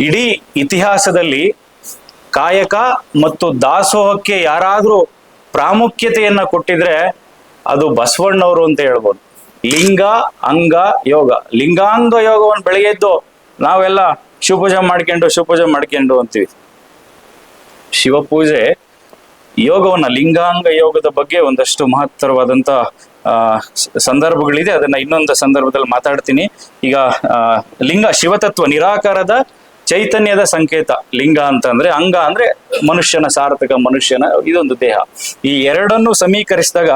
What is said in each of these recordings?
ಇಡೀ ಇತಿಹಾಸದಲ್ಲಿ ಕಾಯಕ ಮತ್ತು ದಾಸೋಹಕ್ಕೆ ಯಾರಾದ್ರೂ ಪ್ರಾಮುಖ್ಯತೆಯನ್ನ ಕೊಟ್ಟಿದ್ರೆ ಅದು ಬಸವಣ್ಣವರು ಅಂತ ಹೇಳ್ಬೋದು. ಲಿಂಗ ಅಂಗ ಯೋಗ, ಲಿಂಗಾಂಗ ಯೋಗವನ್ನು ಬೆಳಗ್ಗೆ ಎದ್ದು ನಾವೆಲ್ಲ ಶಿವಪೂಜೆ ಮಾಡ್ಕೊಂಡು ಅಂತೀವಿ. ಶಿವಪೂಜೆ ಯೋಗವನ್ನ, ಲಿಂಗಾಂಗ ಯೋಗದ ಬಗ್ಗೆ ಒಂದಷ್ಟು ಮಹತ್ತರವಾದಂತ ಸಂದರ್ಭಗಳಿದೆ. ಅದನ್ನ ಇನ್ನೊಂದು ಸಂದರ್ಭದಲ್ಲಿ ಮಾತಾಡ್ತೀನಿ. ಈಗ ಲಿಂಗ ಶಿವತತ್ವ, ನಿರಾಕಾರದ ಚೈತನ್ಯದ ಸಂಕೇತ. ಲಿಂಗ ಅಂತಂದ್ರೆ, ಅಂಗ ಅಂದ್ರೆ ಮನುಷ್ಯನ, ಸಾರ್ಥಕ ಮನುಷ್ಯನ ಇದೊಂದು ದೇಹ. ಈ ಎರಡನ್ನು ಸಮೀಕರಿಸಿದಾಗ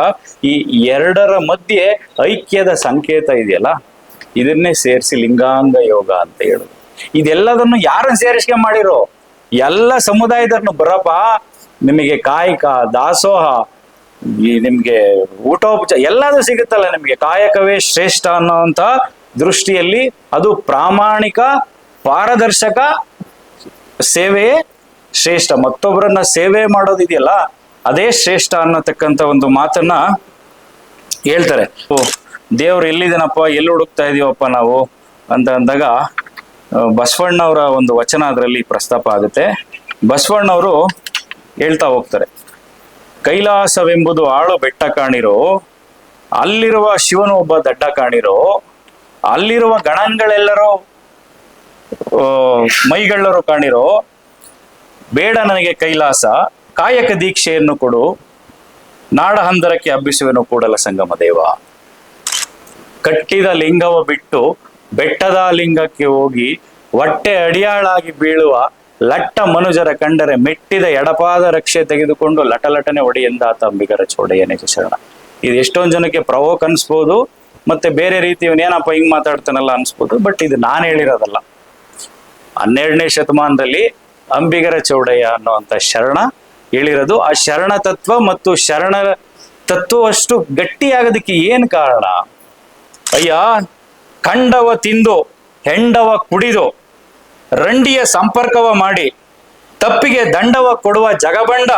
ಈ ಎರಡರ ಮಧ್ಯೆ ಐಕ್ಯದ ಸಂಕೇತ ಇದೆಯಲ್ಲ, ಇದನ್ನೇ ಸೇರಿಸಿ ಲಿಂಗಾಂಗ ಯೋಗ ಅಂತ ಹೇಳುದು. ಇದೆಲ್ಲದನ್ನು ಯಾರನ್ನ ಸೇರಿಸ್ಕೊಂಡ್ ಮಾಡಿರೋ? ಎಲ್ಲ ಸಮುದಾಯದವ್ರನ್ನು ಬರಪ್ಪ, ನಿಮಗೆ ಕಾಯಕ, ದಾಸೋಹ, ನಿಮ್ಗೆ ಊಟೋಪಚಾರ ಎಲ್ಲದೂ ಸಿಗುತ್ತಲ್ಲ ನಿಮ್ಗೆ. ಕಾಯಕವೇ ಶ್ರೇಷ್ಠ ಅನ್ನೋಂತ ದೃಷ್ಟಿಯಲ್ಲಿ ಅದು ಪ್ರಾಮಾಣಿಕ, ಪಾರದರ್ಶಕ ಸೇವೆಯೇ ಶ್ರೇಷ್ಠ. ಮತ್ತೊಬ್ಬರನ್ನ ಸೇವೆ ಮಾಡೋದಿದೆಯಲ್ಲ ಅದೇ ಶ್ರೇಷ್ಠ ಅನ್ನತಕ್ಕಂಥ ಒಂದು ಮಾತನ್ನ ಹೇಳ್ತಾರೆ. ಓ ದೇವ್ರು ಎಲ್ಲಿದನಪ್ಪ, ಎಲ್ಲಿ ಹುಡುಕ್ತಾ ಇದೀವಪ್ಪ ನಾವು ಅಂತ ಅಂದಾಗ ಬಸವಣ್ಣವರ ಒಂದು ವಚನ ಅದರಲ್ಲಿ ಪ್ರಸ್ತಾಪ ಆಗುತ್ತೆ. ಬಸವಣ್ಣವರು ಹೇಳ್ತಾ ಹೋಗ್ತಾರೆ, ಕೈಲಾಸವೆಂಬುದು ಆಳು ಬೆಟ್ಟ ಕಾಣಿರೋ, ಅಲ್ಲಿರುವ ಶಿವನು ಒಬ್ಬ ದಡ್ಡ ಕಾಣಿರೋ, ಅಲ್ಲಿರುವ ಗಣಗಳೆಲ್ಲರೂ ಮೈಗಳ್ಳರು ಕಾಣಿರೋ, ಬೇಡ ನನಗೆ ಕೈಲಾಸ, ಕಾಯಕ ದೀಕ್ಷೆಯನ್ನು ಕೊಡು, ನಾಡ ಹಂದರಕ್ಕೆ ಹಬ್ಬಿಸುವೆನು ಕೂಡಲ ಸಂಗಮ ದೇವ. ಕಟ್ಟಿದ ಲಿಂಗವ ಬಿಟ್ಟು ಬೆಟ್ಟದ ಲಿಂಗಕ್ಕೆ ಹೋಗಿ ಹೊಟ್ಟೆ ಅಡಿಯಾಳಾಗಿ ಬೀಳುವ ಲಟ್ಟ ಮನುಜರ ಕಂಡರೆ ಮೆಟ್ಟಿದ ಎಡಪಾದ ರಕ್ಷೆ ತೆಗೆದುಕೊಂಡು ಲಟಲಟನೆ ಒಡೆಯೆಂದಾತ ಅಂಬಿಗರ ಚೌಡಯ್ಯನೇ ಶರಣ. ಇದು ಎಷ್ಟೊಂದು ಜನಕ್ಕೆ ಪ್ರವೋಕ್ ಅನ್ಸ್ಬೋದು, ಮತ್ತೆ ಬೇರೆ ರೀತಿ ಏನಪ್ಪ ಹಿಂಗ್ ಮಾತಾಡ್ತಾನಲ್ಲ ಅನ್ಸ್ಬೋದು. ಬಟ್ ಇದು ನಾನು ಹೇಳಿರೋದಲ್ಲ. 12ನೇ ಶತಮಾನದಲ್ಲಿ ಅಂಬಿಗರ ಚೌಡಯ್ಯ ಅನ್ನುವಂಥ ಶರಣ ಹೇಳಿರೋದು. ಆ ಶರಣ ತತ್ವ ಮತ್ತು ಶರಣ ತತ್ವವಷ್ಟು ಗಟ್ಟಿಯಾಗೋದಕ್ಕೆ ಏನ್ ಕಾರಣ? ಅಯ್ಯ, ಕಂಡವ ತಿಂದು ಹೆಂಡವ ಕುಡಿದು ರಂಡಿಯ ಸಂಪರ್ಕವ ಮಾಡಿ ತಪ್ಪಿಗೆ ದಂಡವ ಕೊಡುವ ಜಗಬಂಡ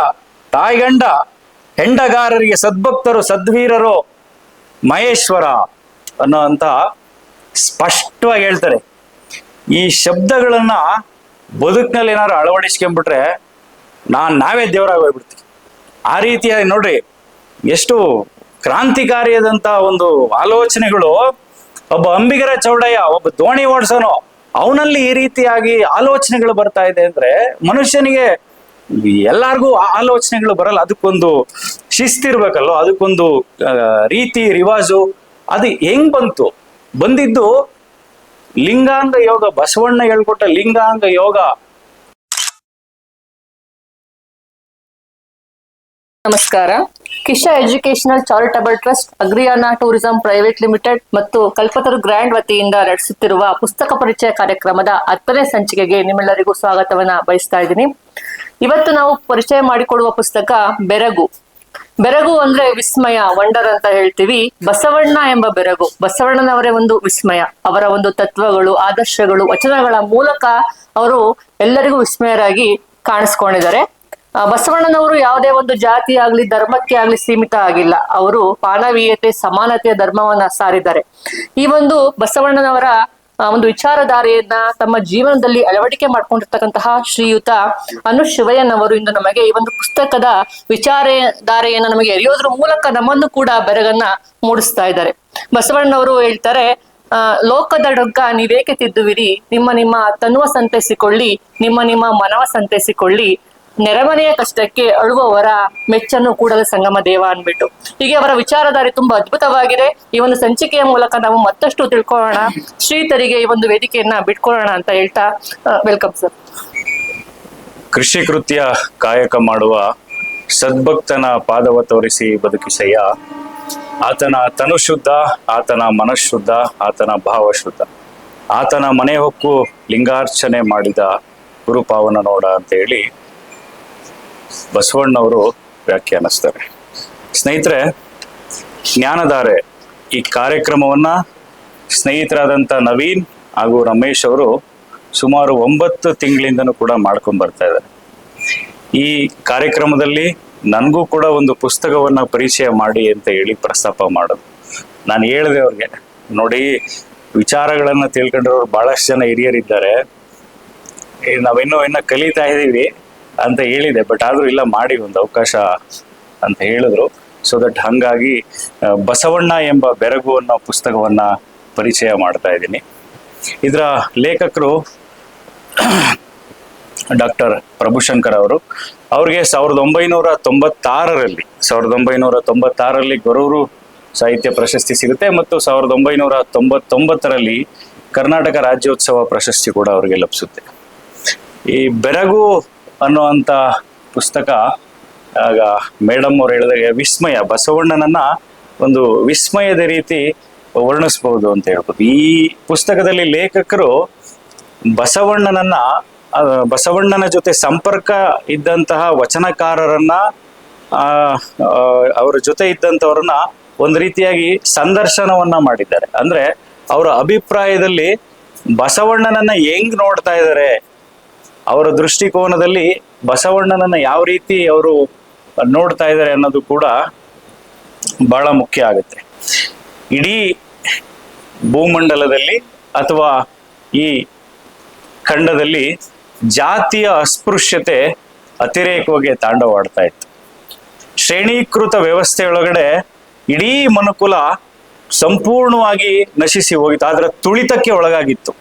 ತಾಯ್ಗಂಡ ಹೆಂಡಗಾರರಿಗೆ ಸದ್ಭಕ್ತರು ಸದ್ವೀರರು ಮಹೇಶ್ವರ ಅನ್ನೋ ಅಂತ ಸ್ಪಷ್ಟವಾಗಿ ಹೇಳ್ತಾರೆ. ಈ ಶಬ್ದಗಳನ್ನ ಬದುಕಿನಲ್ಲಿ ಏನಾದ್ರು ಅಳವಡಿಸ್ಕೊಂಡ್ಬಿಟ್ರೆ ನಾವೇ ದೇವರಾಗಿ ಹೋಗ್ಬಿಡ್ತೀವಿ. ಆ ರೀತಿಯಾಗಿ ನೋಡ್ರಿ, ಎಷ್ಟು ಕ್ರಾಂತಿಕಾರಿಯಾದಂತ ಒಂದು ಆಲೋಚನೆಗಳು. ಒಬ್ಬ ಅಂಬಿಗರ ಚೌಡಯ್ಯ, ಒಬ್ಬ ದೋಣಿ ಓಡಿಸೋನು, ಅವನಲ್ಲಿ ಈ ರೀತಿಯಾಗಿ ಆಲೋಚನೆಗಳು ಬರ್ತಾ ಇದೆ ಅಂದ್ರೆ ಮನುಷ್ಯನಿಗೆ, ಎಲ್ಲಾರ್ಗೂ ಆಲೋಚನೆಗಳು ಬರಲ್ಲ. ಅದಕ್ಕೊಂದು ಶಿಸ್ತಿರ್ಬೇಕಲ್ಲೋ, ಅದಕ್ಕೊಂದು ರೀತಿ ರಿವಾಜು. ಅದು ಹೆಂಗ್ ಬಂದಿದ್ದು ಲಿಂಗಾಂಗ ಯೋಗ, ಬಸವಣ್ಣ ಹೇಳ್ಕೊಟ್ಟ ಲಿಂಗಾಂಗ ಯೋಗ. ನಮಸ್ಕಾರ. Kisha educational charitable trust, Agriyana tourism private limited ಮತ್ತು ಕಲ್ಪತರು ಗ್ರ್ಯಾಂಡ್ ವತಿಯಿಂದ ನಡೆಸುತ್ತಿರುವ ಪುಸ್ತಕ ಪರಿಚಯ ಕಾರ್ಯಕ್ರಮದ 10ನೇ ಸಂಚಿಕೆಗೆ ನಿಮ್ಮೆಲ್ಲರಿಗೂ ಸ್ವಾಗತವನ್ನ ಬಯಸ್ತಾ ಇದ್ದೀನಿ. ಇವತ್ತು ನಾವು ಪರಿಚಯ ಮಾಡಿಕೊಡುವ ಪುಸ್ತಕ ಬೆರಗು. ಬೆರಗು ಅಂದ್ರೆ ವಿಸ್ಮಯ, ವಂಡರ್ ಅಂತ ಹೇಳ್ತೀವಿ. ಬಸವಣ್ಣ ಎಂಬ ಬೆರಗು, ಬಸವಣ್ಣನವರೇ ಒಂದು ವಿಸ್ಮಯ. ಅವರ ಒಂದು ತತ್ವಗಳು, ಆದರ್ಶಗಳು, ವಚನಗಳ ಮೂಲಕ ಅವರು ಎಲ್ಲರಿಗೂ ವಿಸ್ಮಯರಾಗಿ ಕಾಣಿಸ್ಕೊಂಡಿದ್ದಾರೆ. ಬಸವಣ್ಣನವರು ಯಾವುದೇ ಒಂದು ಜಾತಿ ಆಗ್ಲಿ ಧರ್ಮಕ್ಕೆ ಆಗ್ಲಿ ಸೀಮಿತ ಆಗಿಲ್ಲ. ಅವರು ಮಾನವೀಯತೆ, ಸಮಾನತೆಯ ಧರ್ಮವನ್ನ ಸಾರಿದ್ದಾರೆ. ಈ ಒಂದು ಬಸವಣ್ಣನವರ ಒಂದು ವಿಚಾರಧಾರೆಯನ್ನ ತಮ್ಮ ಜೀವನದಲ್ಲಿ ಅಳವಡಿಕೆ ಮಾಡ್ಕೊಂಡಿರ್ತಕ್ಕಂತಹ ಶ್ರೀಯುತ ಅನು ಶಿವಯ್ಯನವರು ಇಂದು ನಮಗೆ ಈ ಒಂದು ಪುಸ್ತಕದ ವಿಚಾರಧಾರೆಯನ್ನ ನಮಗೆ ಎರೆಯೋದ್ರ ಮೂಲಕ ನಮ್ಮನ್ನು ಕೂಡ ಬೆರಗನ್ನ ಮೂಡಿಸ್ತಾ ಇದ್ದಾರೆ. ಬಸವಣ್ಣನವರು ಹೇಳ್ತಾರೆ, ಲೋಕದ ಡೊಗ್ಗ ನೀವೇಕೆ ತಿದ್ದುವಿರಿ, ನಿಮ್ಮ ತನುವ ಸಂತೈಸಿಕೊಳ್ಳಿ, ನಿಮ್ಮ ಮನವ ಸಂತೈಸಿಕೊಳ್ಳಿ, ನೆರೆಮನೆಯ ಕಷ್ಟಕ್ಕೆ ಅಳುವವರ ಮೆಚ್ಚನ್ನು ಕೂಡಲ ಸಂಗಮ ದೇವ ಅನ್ಬಿಟ್ಟು. ಹೀಗೆ ಅವರ ವಿಚಾರಧಾರೆ ತುಂಬಾ ಅದ್ಭುತವಾಗಿದೆ. ಈ ಒಂದು ಸಂಚಿಕೆಯ ಮೂಲಕ ನಾವು ಮತ್ತಷ್ಟು ತಿಳ್ಕೊಳ್ಳೋಣ. ಶ್ರೀತರಿಗೆ ಈ ಒಂದು ವೇದಿಕೆಯನ್ನ ಬಿಟ್ಕೊಳ್ಳೋಣ ಅಂತ ಹೇಳ್ತಾ ವೆಲ್ಕಮ್ ಸರ್. ಕೃಷಿ ಕೃತ್ಯ ಕಾಯಕ ಮಾಡುವ ಸದ್ಭಕ್ತನ ಪಾದವ ತೋರಿಸಿ ಬದುಕಿಸಯ್ಯ. ಆತನ ತನು ಶುದ್ಧ, ಆತನ ಮನಃಶುದ್ಧ, ಆತನ ಭಾವ ಶುದ್ಧ, ಆತನ ಮನೆ ಹೊಕ್ಕು ಲಿಂಗಾರ್ಚನೆ ಮಾಡಿದ ಗುರುಪಾವನ ನೋಡ ಅಂತ ಹೇಳಿ ಬಸವಣ್ಣವರು ವ್ಯಾಖ್ಯಾನಿಸ್ತಾರೆ. ಸ್ನೇಹಿತರೆ, ಜ್ಞಾನಧಾರೆ ಈ ಕಾರ್ಯಕ್ರಮವನ್ನ ಸ್ನೇಹಿತರಾದಂಥ ನವೀನ್ ಹಾಗೂ ರಮೇಶ್ ಅವರು ಸುಮಾರು 9 ತಿಂಗಳಿಂದನೂ ಕೂಡ ಮಾಡ್ಕೊಂಡ್ ಬರ್ತಾ ಇದ್ದಾರೆ. ಈ ಕಾರ್ಯಕ್ರಮದಲ್ಲಿ ನನಗೂ ಕೂಡ ಒಂದು ಪುಸ್ತಕವನ್ನ ಪರಿಚಯ ಮಾಡಿ ಅಂತ ಹೇಳಿ ಪ್ರಸ್ತಾಪ ಮಾಡೋದು. ನಾನು ಹೇಳಿದೆ ಅವ್ರಿಗೆ, ನೋಡಿ ವಿಚಾರಗಳನ್ನ ತಿಳ್ಕೊಂಡಿರೋರು ಬಹಳಷ್ಟು ಜನ ಹಿರಿಯರಿದ್ದಾರೆ, ನಾವಿನ್ನೂ ಕಲಿತಾ ಇದ್ದೀವಿ ಅಂತ ಹೇಳಿದೆ. ಬಟ್ ಆದ್ರೂ ಇಲ್ಲ, ಮಾಡಿ ಒಂದು ಅವಕಾಶ ಅಂತ ಹೇಳಿದ್ರು. ಸೊ ದಟ್ ಹಂಗಾಗಿ ಬಸವಣ್ಣ ಎಂಬ ಬೆರಗು ಅನ್ನೋ ಪುಸ್ತಕವನ್ನ ಪರಿಚಯ ಮಾಡ್ತಾ ಇದ್ದೀನಿ. ಇದರ ಲೇಖಕರು ಡಾಕ್ಟರ್ ಪ್ರಭುಶಂಕರ್ ಅವರು. ಅವ್ರಿಗೆ 1996ರಲ್ಲಿ ಗೊರೂರು ಸಾಹಿತ್ಯ ಪ್ರಶಸ್ತಿ ಸಿಗುತ್ತೆ ಮತ್ತು 1999ರಲ್ಲಿ ಕರ್ನಾಟಕ ರಾಜ್ಯೋತ್ಸವ ಪ್ರಶಸ್ತಿ ಕೂಡ ಅವರಿಗೆ ಲಭಿಸುತ್ತೆ. ಈ ಬೆರಗು ಅನ್ನುವಂಥ ಪುಸ್ತಕ, ಆಗ ಮೇಡಮ್ ಅವ್ರು ಹೇಳಿದಾಗ ವಿಸ್ಮಯ, ಬಸವಣ್ಣನನ್ನ ಒಂದು ವಿಸ್ಮಯದ ರೀತಿ ವರ್ಣಿಸ್ಬಹುದು ಅಂತ ಹೇಳ್ಬೋದು. ಈ ಪುಸ್ತಕದಲ್ಲಿ ಲೇಖಕರು ಬಸವಣ್ಣನ ಜೊತೆ ಸಂಪರ್ಕ ಇದ್ದಂತಹ ವಚನಕಾರರನ್ನ, ಅವರ ಜೊತೆ ಇದ್ದಂಥವ್ರನ್ನ ಒಂದು ರೀತಿಯಾಗಿ ಸಂದರ್ಶನವನ್ನ ಮಾಡಿದ್ದಾರೆ. ಅಂದ್ರೆ ಅವರ ಅಭಿಪ್ರಾಯದಲ್ಲಿ ಬಸವಣ್ಣನನ್ನ ಹೆಂಗ್ ನೋಡ್ತಾ ಇದ್ದಾರೆ, ಅವರ ದೃಷ್ಟಿಕೋನದಲ್ಲಿ ಬಸವಣ್ಣನನ್ನ ಯಾವ ರೀತಿ ಅವರು ನೋಡ್ತಾ ಇದ್ದಾರೆ ಅನ್ನೋದು ಕೂಡ ಬಹಳ ಮುಖ್ಯ ಆಗುತ್ತೆ. ಇಡೀ ಭೂಮಂಡಲದಲ್ಲಿ ಅಥವಾ ಈ ಖಂಡದಲ್ಲಿ ಜಾತಿಯ ಅಸ್ಪೃಶ್ಯತೆ ಅತಿರೇಕವಾಗಿ ತಾಂಡವಾಡ್ತಾ ಇತ್ತು. ಶ್ರೇಣೀಕೃತ ವ್ಯವಸ್ಥೆಯೊಳಗಡೆ ಇಡೀ ಮನುಕುಲ ಸಂಪೂರ್ಣವಾಗಿ ನಶಿಸಿ ಹೋಗಿತ್ತು, ಅದರ ತುಳಿತಕ್ಕೆ ಒಳಗಾಗಿತ್ತು.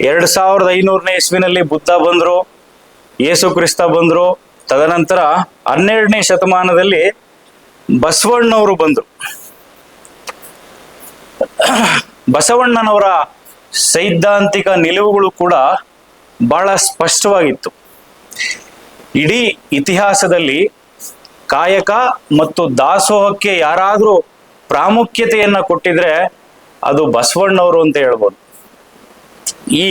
2500ನೇ ಇಸ್ವಿನಲ್ಲಿ ಬುದ್ಧ ಬಂದ್ರು, ಯೇಸು ಕ್ರಿಸ್ತ ಬಂದ್ರು. ತದನಂತರ 12ನೇ ಶತಮಾನದಲ್ಲಿ ಬಸವಣ್ಣವರು ಬಂದ್ರು. ಬಸವಣ್ಣನವರ ಸೈದ್ಧಾಂತಿಕ ನಿಲುವುಗಳು ಕೂಡ ಬಹಳ ಸ್ಪಷ್ಟವಾಗಿತ್ತು. ಇಡೀ ಇತಿಹಾಸದಲ್ಲಿ ಕಾಯಕ ಮತ್ತು ದಾಸೋಹಕ್ಕೆ ಯಾರಾದ್ರೂ ಪ್ರಾಮುಖ್ಯತೆಯನ್ನ ಕೊಟ್ಟಿದ್ರೆ ಅದು ಬಸವಣ್ಣವರು ಅಂತ ಹೇಳ್ಬೋದು. ಈ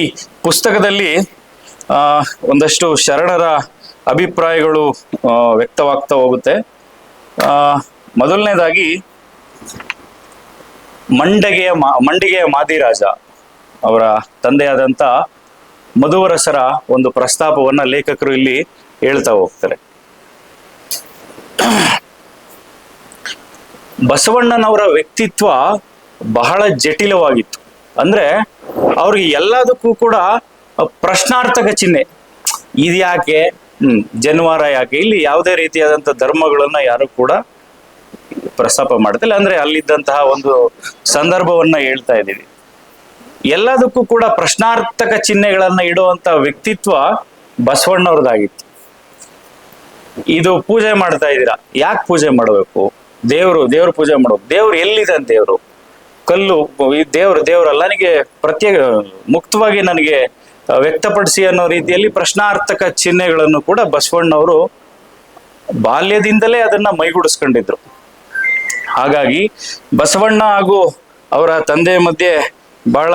ಪುಸ್ತಕದಲ್ಲಿ ಒಂದಷ್ಟು ಶರಣರ ಅಭಿಪ್ರಾಯಗಳು ವ್ಯಕ್ತವಾಗ್ತಾ ಹೋಗುತ್ತೆ. ಮೊದಲನೇದಾಗಿ ಮಂಡಿಗೆಯ ಮಾದಿರಾಜ ಅವರ ತಂದೆಯಾದಂಥ ಮಧುವರಸರ ಒಂದು ಪ್ರಸ್ತಾಪವನ್ನ ಲೇಖಕರು ಇಲ್ಲಿ ಹೇಳ್ತಾ ಹೋಗ್ತಾರೆ. ಬಸವಣ್ಣನವರ ವ್ಯಕ್ತಿತ್ವ ಬಹಳ ಜಟಿಲವಾಗಿತ್ತು. ಅಂದ್ರೆ ಅವ್ರಿಗೆ ಎಲ್ಲದಕ್ಕೂ ಕೂಡ ಪ್ರಶ್ನಾರ್ಥಕ ಚಿಹ್ನೆ. ಇದ್ಯಾಕೆ, ಜನಿವಾರ ಯಾಕೆ, ಇಲ್ಲಿ ಯಾವುದೇ ರೀತಿಯಾದಂಥ ಧರ್ಮಗಳನ್ನ ಯಾರು ಕೂಡ ಪ್ರಸ್ತಾಪ ಮಾಡ್ತಿಲ್ಲ. ಅಂದ್ರೆ ಅಲ್ಲಿದ್ದಂತಹ ಒಂದು ಸಂದರ್ಭವನ್ನ ಹೇಳ್ತಾ ಇದ್ದೀವಿ. ಎಲ್ಲದಕ್ಕೂ ಕೂಡ ಪ್ರಶ್ನಾರ್ಥಕ ಚಿಹ್ನೆಗಳನ್ನ ಇಡುವಂತ ವ್ಯಕ್ತಿತ್ವ ಬಸವಣ್ಣವ್ರದ್ದಾಗಿತ್ತು. ಇದು ಪೂಜೆ ಮಾಡ್ತಾ ಇದ್ದೀರಾ, ಯಾಕೆ ಪೂಜೆ ಮಾಡಬೇಕು? ದೇವ್ರ ಪೂಜೆ ಮಾಡಬೇಕು. ದೇವ್ರು ಎಲ್ಲಿದೆ? ದೇವ್ರು ಕಲ್ಲು, ದೇವ್ರಲ್ಲ, ನನಗೆ ಪ್ರತ್ಯೇಕ ಮುಕ್ತವಾಗಿ ನನಗೆ ವ್ಯಕ್ತಪಡಿಸಿ ಅನ್ನೋ ರೀತಿಯಲ್ಲಿ ಪ್ರಶ್ನಾರ್ಥಕ ಚಿಹ್ನೆಗಳನ್ನು ಕೂಡ ಬಸವಣ್ಣವರು ಬಾಲ್ಯದಿಂದಲೇ ಅದನ್ನ ಮೈಗೂಡಿಸ್ಕೊಂಡಿದ್ರು. ಹಾಗಾಗಿ ಬಸವಣ್ಣ ಹಾಗೂ ಅವರ ತಂದೆಯ ಮಧ್ಯೆ ಬಹಳ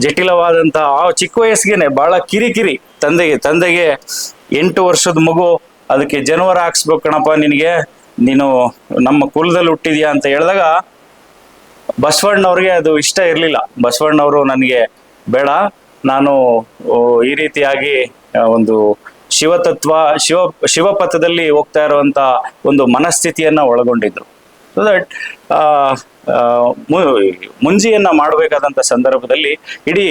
ಜಟಿಲವಾದಂತಹ, ಆ ಚಿಕ್ಕ ವಯಸ್ಸಿಗೆನೆ ಬಹಳ ಕಿರಿಕಿರಿ. ತಂದೆಗೆ 8 ವರ್ಷದ ಮಗು, ಅದಕ್ಕೆ ಜನಿವಾರ ಹಾಕ್ಸ್ಬೇಕು ಕಣಪ್ಪ ನಿನಗೆ, ನೀನು ನಮ್ಮ ಕುಲದಲ್ಲಿ ಹುಟ್ಟಿದ್ಯಾ ಅಂತ ಹೇಳಿದಾಗ ಬಸವಣ್ಣವ್ರಿಗೆ ಅದು ಇಷ್ಟ ಇರಲಿಲ್ಲ. ಬಸವಣ್ಣವರು ನನಗೆ ಬೇಡ, ನಾನು ಈ ರೀತಿಯಾಗಿ ಒಂದು ಶಿವಪಥದಲ್ಲಿ ಹೋಗ್ತಾ ಇರುವಂತ ಒಂದು ಮನಸ್ಥಿತಿಯನ್ನ ಒಳಗೊಂಡಿದ್ರು. ಸೊ ದಟ್ ಮುಂಜಿಯನ್ನ ಮಾಡಬೇಕಾದಂತ ಸಂದರ್ಭದಲ್ಲಿ ಇಡೀ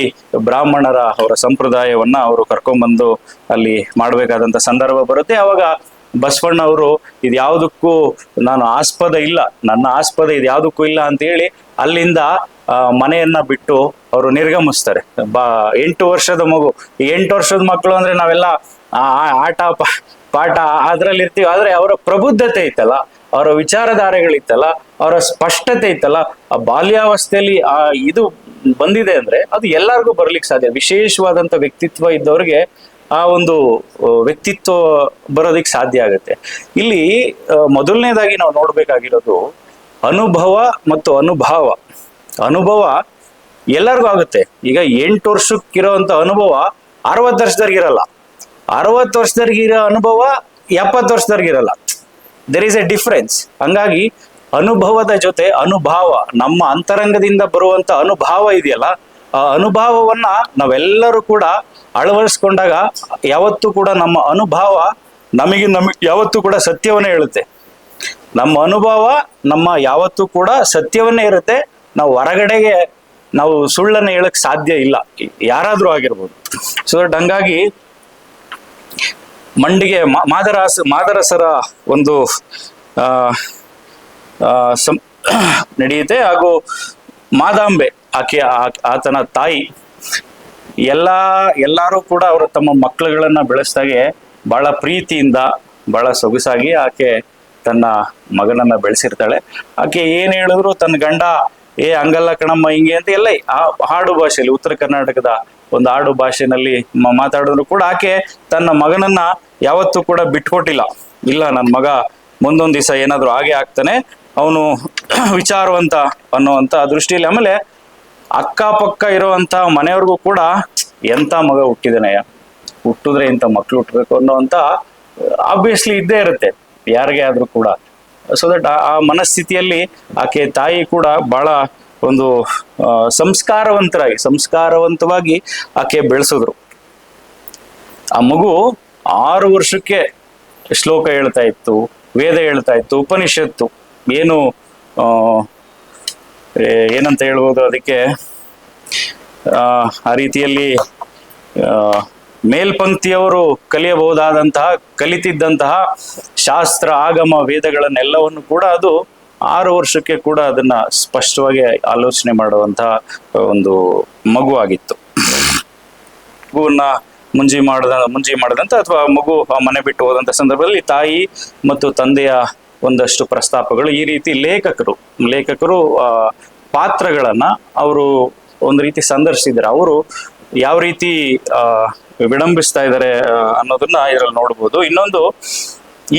ಬ್ರಾಹ್ಮಣರ ಅವರ ಸಂಪ್ರದಾಯವನ್ನ ಅವರು ಕರ್ಕೊಂಡ್ಬಂದು ಅಲ್ಲಿ ಮಾಡಬೇಕಾದಂತ ಸಂದರ್ಭ ಬರುತ್ತೆ. ಅವಾಗ ಬಸವಣ್ಣವರು ಇದ್ಯಾವುದಕ್ಕೂ ನಾನು ಆಸ್ಪದ ಇಲ್ಲ, ನನ್ನ ಆಸ್ಪದ ಇದ್ಯಾವುದಕ್ಕೂ ಇಲ್ಲ ಅಂತ ಹೇಳಿ ಅಲ್ಲಿಂದ ಮನೆಯನ್ನ ಬಿಟ್ಟು ಅವರು ನಿರ್ಗಮಿಸ್ತಾರೆ. 8 ವರ್ಷದ ಮಗು, ಈ 8 ವರ್ಷದ ಮಕ್ಕಳು ಅಂದ್ರೆ ನಾವೆಲ್ಲ ಆಟ ಪಾಠ ಅದ್ರಲ್ಲಿ ಇರ್ತೀವಿ. ಆದ್ರೆ ಅವರ ಪ್ರಬುದ್ಧತೆ ಇತ್ತಲ್ಲ, ಅವರ ವಿಚಾರಧಾರೆಗಳಿತ್ತಲ್ಲ, ಅವರ ಸ್ಪಷ್ಟತೆ ಇತ್ತಲ್ಲ, ಆ ಬಾಲ್ಯಾವಸ್ಥೆಯಲ್ಲಿ ಇದು ಬಂದಿದೆ ಅಂದ್ರೆ ಅದು ಎಲ್ಲರಿಗೂ ಬರ್ಲಿಕ್ಕೆ ಸಾಧ್ಯ. ವಿಶೇಷವಾದಂತ ವ್ಯಕ್ತಿತ್ವ ಇದ್ದವ್ರಿಗೆ ಆ ಒಂದು ವ್ಯಕ್ತಿತ್ವ ಬರೋದಿಕ್ ಸಾಧ್ಯ ಆಗುತ್ತೆ. ಇಲ್ಲಿ ಮೊದಲನೇದಾಗಿ ನಾವು ನೋಡ್ಬೇಕಾಗಿರೋದು ಅನುಭವ ಮತ್ತು ಅನುಭಾವ. ಅನುಭವ ಎಲ್ಲರಿಗೂ ಆಗುತ್ತೆ. ಈಗ 8 ವರ್ಷಕ್ಕಿರೋಂಥ ಅನುಭವ 60 ವರ್ಷದವ್ರಿಗಿರಲ್ಲ, 60 ವರ್ಷದವ್ರಿಗಿರೋ ಅನುಭವ 70 ವರ್ಷದವ್ರಿಗಿರಲ್ಲ. There is a difference. ಹಂಗಾಗಿ ಅನುಭವದ ಜೊತೆ ಅನುಭಾವ, ನಮ್ಮ ಅಂತರಂಗದಿಂದ ಬರುವಂತ ಅನುಭಾವ ಇದೆಯಲ್ಲ, ಆ ಅನುಭವವನ್ನ ನಾವೆಲ್ಲರೂ ಕೂಡ ಅಳವಡಿಸ್ಕೊಂಡಾಗ ಯಾವತ್ತೂ ಕೂಡ ನಮ್ಮ ಅನುಭವ ನಮಗೆ ಯಾವತ್ತೂ ಕೂಡ ಸತ್ಯವನ್ನೇ ಹೇಳುತ್ತೆ. ನಮ್ಮ ಅನುಭವ ಯಾವತ್ತೂ ಕೂಡ ಸತ್ಯವನ್ನೇ ಇರುತ್ತೆ. ನಾವು ಹೊರಗಡೆಗೆ ನಾವು ಸುಳ್ಳನ್ನ ಹೇಳಕ್ ಸಾಧ್ಯ ಇಲ್ಲ, ಯಾರಾದ್ರೂ ಆಗಿರ್ಬೋದು. ಸೊ ದಟ್ ಹಂಗಾಗಿ ಮಂಡಿಗೆ ಮಾದರಸರ ಒಂದು ನಡೆಯುತ್ತೆ. ಹಾಗೂ ಮಾದಾಂಬೆ ಆತನ ತಾಯಿ ಎಲ್ಲರೂ ಕೂಡ ಅವರು ತಮ್ಮ ಮಕ್ಕಳುಗಳನ್ನ ಬೆಳೆಸ್ದಾಗೆ ಬಹಳ ಪ್ರೀತಿಯಿಂದ ಬಹಳ ಸೊಗಸಾಗಿ ಆಕೆ ತನ್ನ ಮಗನನ್ನ ಬೆಳೆಸಿರ್ತಾಳೆ. ಆಕೆ ಏನ್ ಹೇಳಿದ್ರು ತನ್ನ ಗಂಡ ಹಂಗಲ್ಲ ಕಣಮ್ಮ ಹಿಂಗೆ ಅಂತ ಎಲ್ಲ ಆ ಹಾಡು ಭಾಷೆಯಲ್ಲಿ, ಉತ್ತರ ಕರ್ನಾಟಕದ ಒಂದು ಹಾಡು ಭಾಷೆನಲ್ಲಿ ಮಾತಾಡಿದ್ರು ಕೂಡ ಆಕೆ ತನ್ನ ಮಗನನ್ನ ಯಾವತ್ತೂ ಕೂಡ ಬಿಟ್ಕೊಟ್ಟಿಲ್ಲ. ಇಲ್ಲ, ನನ್ನ ಮಗ ಮುಂದೊಂದ್ ದಿವಸ ಏನಾದ್ರು ಹಾಗೆ ಆಗ್ತಾನೆ, ಅವನು ವಿಚಾರವಂತ ಅನ್ನುವಂತ ದೃಷ್ಟಿಯಲ್ಲಿ. ಆಮೇಲೆ ಅಕ್ಕಪಕ್ಕ ಇರುವಂತ ಮನೆಯವ್ರಿಗೂ ಕೂಡ ಎಂತ ಮಗ ಹುಟ್ಟಿದನಯ್ಯ, ಹುಟ್ಟಿದ್ರೆ ಇಂಥ ಮಕ್ಳು ಹುಟ್ಟಬೇಕು ಅನ್ನೋಂತ ಆಬ್ವಿಯಸ್ಲಿ ಇದ್ದೇ ಇರುತ್ತೆ ಯಾರಿಗೆ ಆದ್ರೂ ಕೂಡ. ಸೊ ದಟ್ ಆ ಮನಸ್ಥಿತಿಯಲ್ಲಿ ಆಕೆ ತಾಯಿ ಕೂಡ ಬಹಳ ಒಂದು ಸಂಸ್ಕಾರವಂತವಾಗಿ ಆಕೆ ಬೆಳೆಸಿದ್ರು. ಆ ಮಗು 6 ವರ್ಷಕ್ಕೆ ಶ್ಲೋಕ ಹೇಳ್ತಾ ಇತ್ತು, ವೇದ ಹೇಳ್ತಾ ಇತ್ತು, ಉಪನಿಷತ್ತು ಏನಂತ ಹೇಳ್ಬೋದು ಅದಕ್ಕೆ, ಆ ರೀತಿಯಲ್ಲಿ ಮೇಲ್ಪಂಕ್ತಿಯವರು ಕಲಿತಿದ್ದಂತಹ ಶಾಸ್ತ್ರ ಆಗಮ ವೇದಗಳನ್ನೆಲ್ಲವನ್ನು ಕೂಡ ಅದು 6 ವರ್ಷಕ್ಕೆ ಕೂಡ ಅದನ್ನ ಸ್ಪಷ್ಟವಾಗಿ ಆಲೋಚನೆ ಮಾಡುವಂತಹ ಒಂದು ಮಗು ಆಗಿತ್ತು. ಮಗುವನ್ನ ಮುಂಜಿ ಮಾಡದಂತ ಅಥವಾ ಮಗು ಮನೆ ಬಿಟ್ಟು ಹೋದಂತ ಸಂದರ್ಭದಲ್ಲಿ ತಾಯಿ ಮತ್ತು ತಂದೆಯ ಒಂದಷ್ಟು ಪ್ರಸ್ತಾಪಗಳು, ಈ ರೀತಿ ಲೇಖಕರು ಪಾತ್ರಗಳನ್ನ ಅವರು ಒಂದು ರೀತಿ ಸಂದರ್ಶಿಸಿದ್ದಾರೆ. ಅವರು ಯಾವ ರೀತಿ ವಿಡಂಬಿಸ್ತಾ ಇದ್ದಾರೆ ಅನ್ನೋದನ್ನ ಇದರಲ್ಲಿ ನೋಡ್ಬೋದು. ಇನ್ನೊಂದು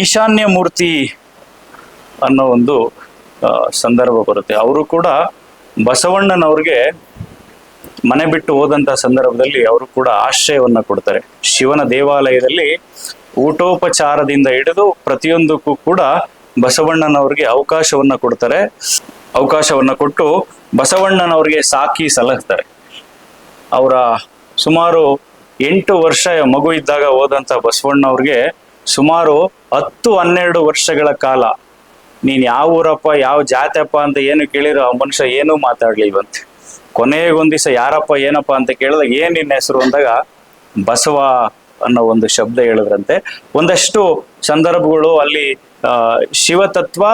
ಈಶಾನ್ಯ ಮೂರ್ತಿ ಅನ್ನೋ ಒಂದು ಸಂದರ್ಭ ಬರುತ್ತೆ. ಅವರು ಕೂಡ ಬಸವಣ್ಣನವ್ರಿಗೆ ಮನೆ ಬಿಟ್ಟು ಹೋದಂತ ಸಂದರ್ಭದಲ್ಲಿ ಅವರು ಕೂಡ ಆಶ್ರಯವನ್ನ ಕೊಡ್ತಾರೆ. ಶಿವನ ದೇವಾಲಯದಲ್ಲಿ ಊಟೋಪಚಾರದಿಂದ ಹಿಡಿದು ಪ್ರತಿಯೊಂದಕ್ಕೂ ಕೂಡ ಬಸವಣ್ಣನವ್ರಿಗೆ ಅವಕಾಶವನ್ನ ಕೊಡ್ತಾರೆ. ಅವಕಾಶವನ್ನ ಕೊಟ್ಟು ಬಸವಣ್ಣನವ್ರಿಗೆ ಸಾಕಿ ಸಲಹುತ್ತಾರೆ. ಅವರ ಸುಮಾರು 8 ವರ್ಷ ಮಗು ಇದ್ದಾಗ ಹೋದಂತ ಬಸವಣ್ಣವ್ರಿಗೆ ಸುಮಾರು 10-12 ವರ್ಷಗಳ ಕಾಲ ನೀನ್ ಯಾವ ಊರಪ್ಪ, ಯಾವ ಜಾತಿಯಪ್ಪ ಅಂತ ಏನು ಕೇಳಿರೋ ಆ ಮನುಷ್ಯ ಏನೂ ಮಾತಾಡ್ಲಿಲ್ವಂತೆ. ಕೊನೆಗೊಂದ್ ದಿವಸ ಯಾರಪ್ಪ ಏನಪ್ಪ ಅಂತ ಕೇಳಿದಾಗ ಏನ್ ನಿನ್ನ ಹೆಸರು ಅಂದಾಗ ಬಸವ ಅನ್ನೋ ಒಂದು ಶಬ್ದ ಹೇಳಿದ್ರಂತೆ. ಒಂದಷ್ಟು ಸಂದರ್ಭಗಳು ಅಲ್ಲಿ ಶಿವತತ್ವ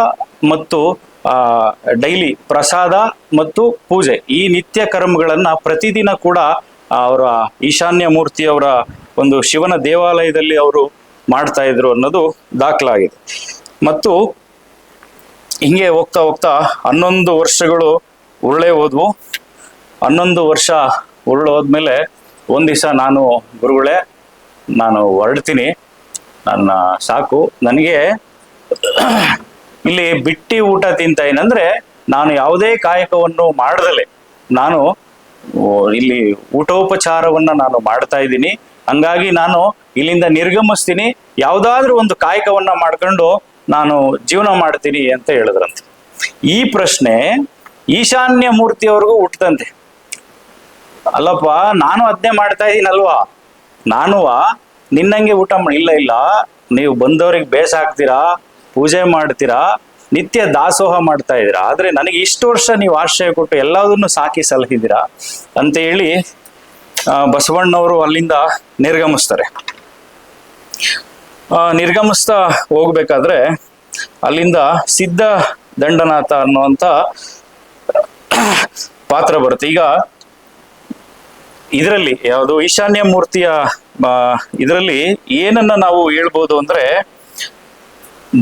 ಮತ್ತು ಡೈಲಿ ಪ್ರಸಾದ ಮತ್ತು ಪೂಜೆ, ಈ ನಿತ್ಯ ಕರ್ಮಗಳನ್ನ ಪ್ರತಿದಿನ ಕೂಡ ಅವರ ಈಶಾನ್ಯ ಮೂರ್ತಿಯವರ ಒಂದು ಶಿವನ ದೇವಾಲಯದಲ್ಲಿ ಅವರು ಮಾಡ್ತಾ ಇದ್ರು ಅನ್ನೋದು ದಾಖಲಾಗಿದೆ. ಮತ್ತು ಹಿಂಗೆ ಹೋಗ್ತಾ 11 ವರ್ಷಗಳು ಉರುಳೇ ಹೋದ್ವು. 11 ವರ್ಷ ಉರುಳೋದ್ಮೇಲೆ ಒಂದ್ ದಿವಸ ನಾನು ಗುರುಗಳೇ ನಾನು ಹೊರಡ್ತೀನಿ, ನನ್ನ ಸಾಕು, ನನಗೆ ಇಲ್ಲಿ ಬಿಟ್ಟಿ ಊಟ ತಿಂತ ಏನಂದ್ರೆ ನಾನು ಯಾವುದೇ ಕಾಯಕವನ್ನು ಮಾಡದಲೆ ನಾನು ಇಲ್ಲಿ ಊಟೋಪಚಾರವನ್ನ ನಾನು ಮಾಡ್ತಾ ಇದ್ದೀನಿ, ಹಂಗಾಗಿ ನಾನು ಇಲ್ಲಿಂದ ನಿರ್ಗಮಿಸ್ತೀನಿ, ಯಾವುದಾದ್ರೂ ಒಂದು ಕಾಯಕವನ್ನ ಮಾಡ್ಕೊಂಡು ನಾನು ಜೀವನ ಮಾಡ್ತೀನಿ ಅಂತ ಹೇಳಿದ್ರಂತೆ. ಈ ಪ್ರಶ್ನೆ ಈಶಾನ್ಯ ಮೂರ್ತಿಯವ್ರಿಗೂ ಹುಟ್ಟದಂತೆ. ಅಲ್ಲಪ್ಪ, ನಾನು ಅದನ್ನೇ ಮಾಡ್ತಾ ಇದ್ದೀನಲ್ವಾ, ನಿನ್ನಂಗೆ ಊಟ ಇಲ್ಲ, ನೀವು ಬಂದವ್ರಿಗೆ ಬೇಸ ಹಾಕ್ತೀರಾ, ಪೂಜೆ ಮಾಡ್ತೀರಾ, ನಿತ್ಯ ದಾಸೋಹ ಮಾಡ್ತಾ ಇದ್ದೀರಾ, ಆದ್ರೆ ನನಗೆ ಇಷ್ಟು ವರ್ಷ ನೀವು ಆಶ್ರಯ ಕೊಟ್ಟು ಎಲ್ಲದನ್ನು ಸಾಕಿ ಸಲಹಿದ್ದೀರಾ ಅಂತ ಹೇಳಿ ಬಸವಣ್ಣವರು ಅಲ್ಲಿಂದ ನಿರ್ಗಮಿಸ್ತಾರೆ. ನಿರ್ಗಮಿಸ್ತಾ ಹೋಗ್ಬೇಕಾದ್ರೆ ಅಲ್ಲಿಂದ ಸಿದ್ಧ ದಂಡನಾಥ ಅನ್ನುವಂತ ಪಾತ್ರ ಬರುತ್ತೆ. ಈಗ ಇದರಲ್ಲಿ ಯಾವುದು ಈಶಾನ್ಯ ಮೂರ್ತಿಯ ಇದರಲ್ಲಿ ಏನನ್ನ ನಾವು ಹೇಳ್ಬೋದು ಅಂದ್ರೆ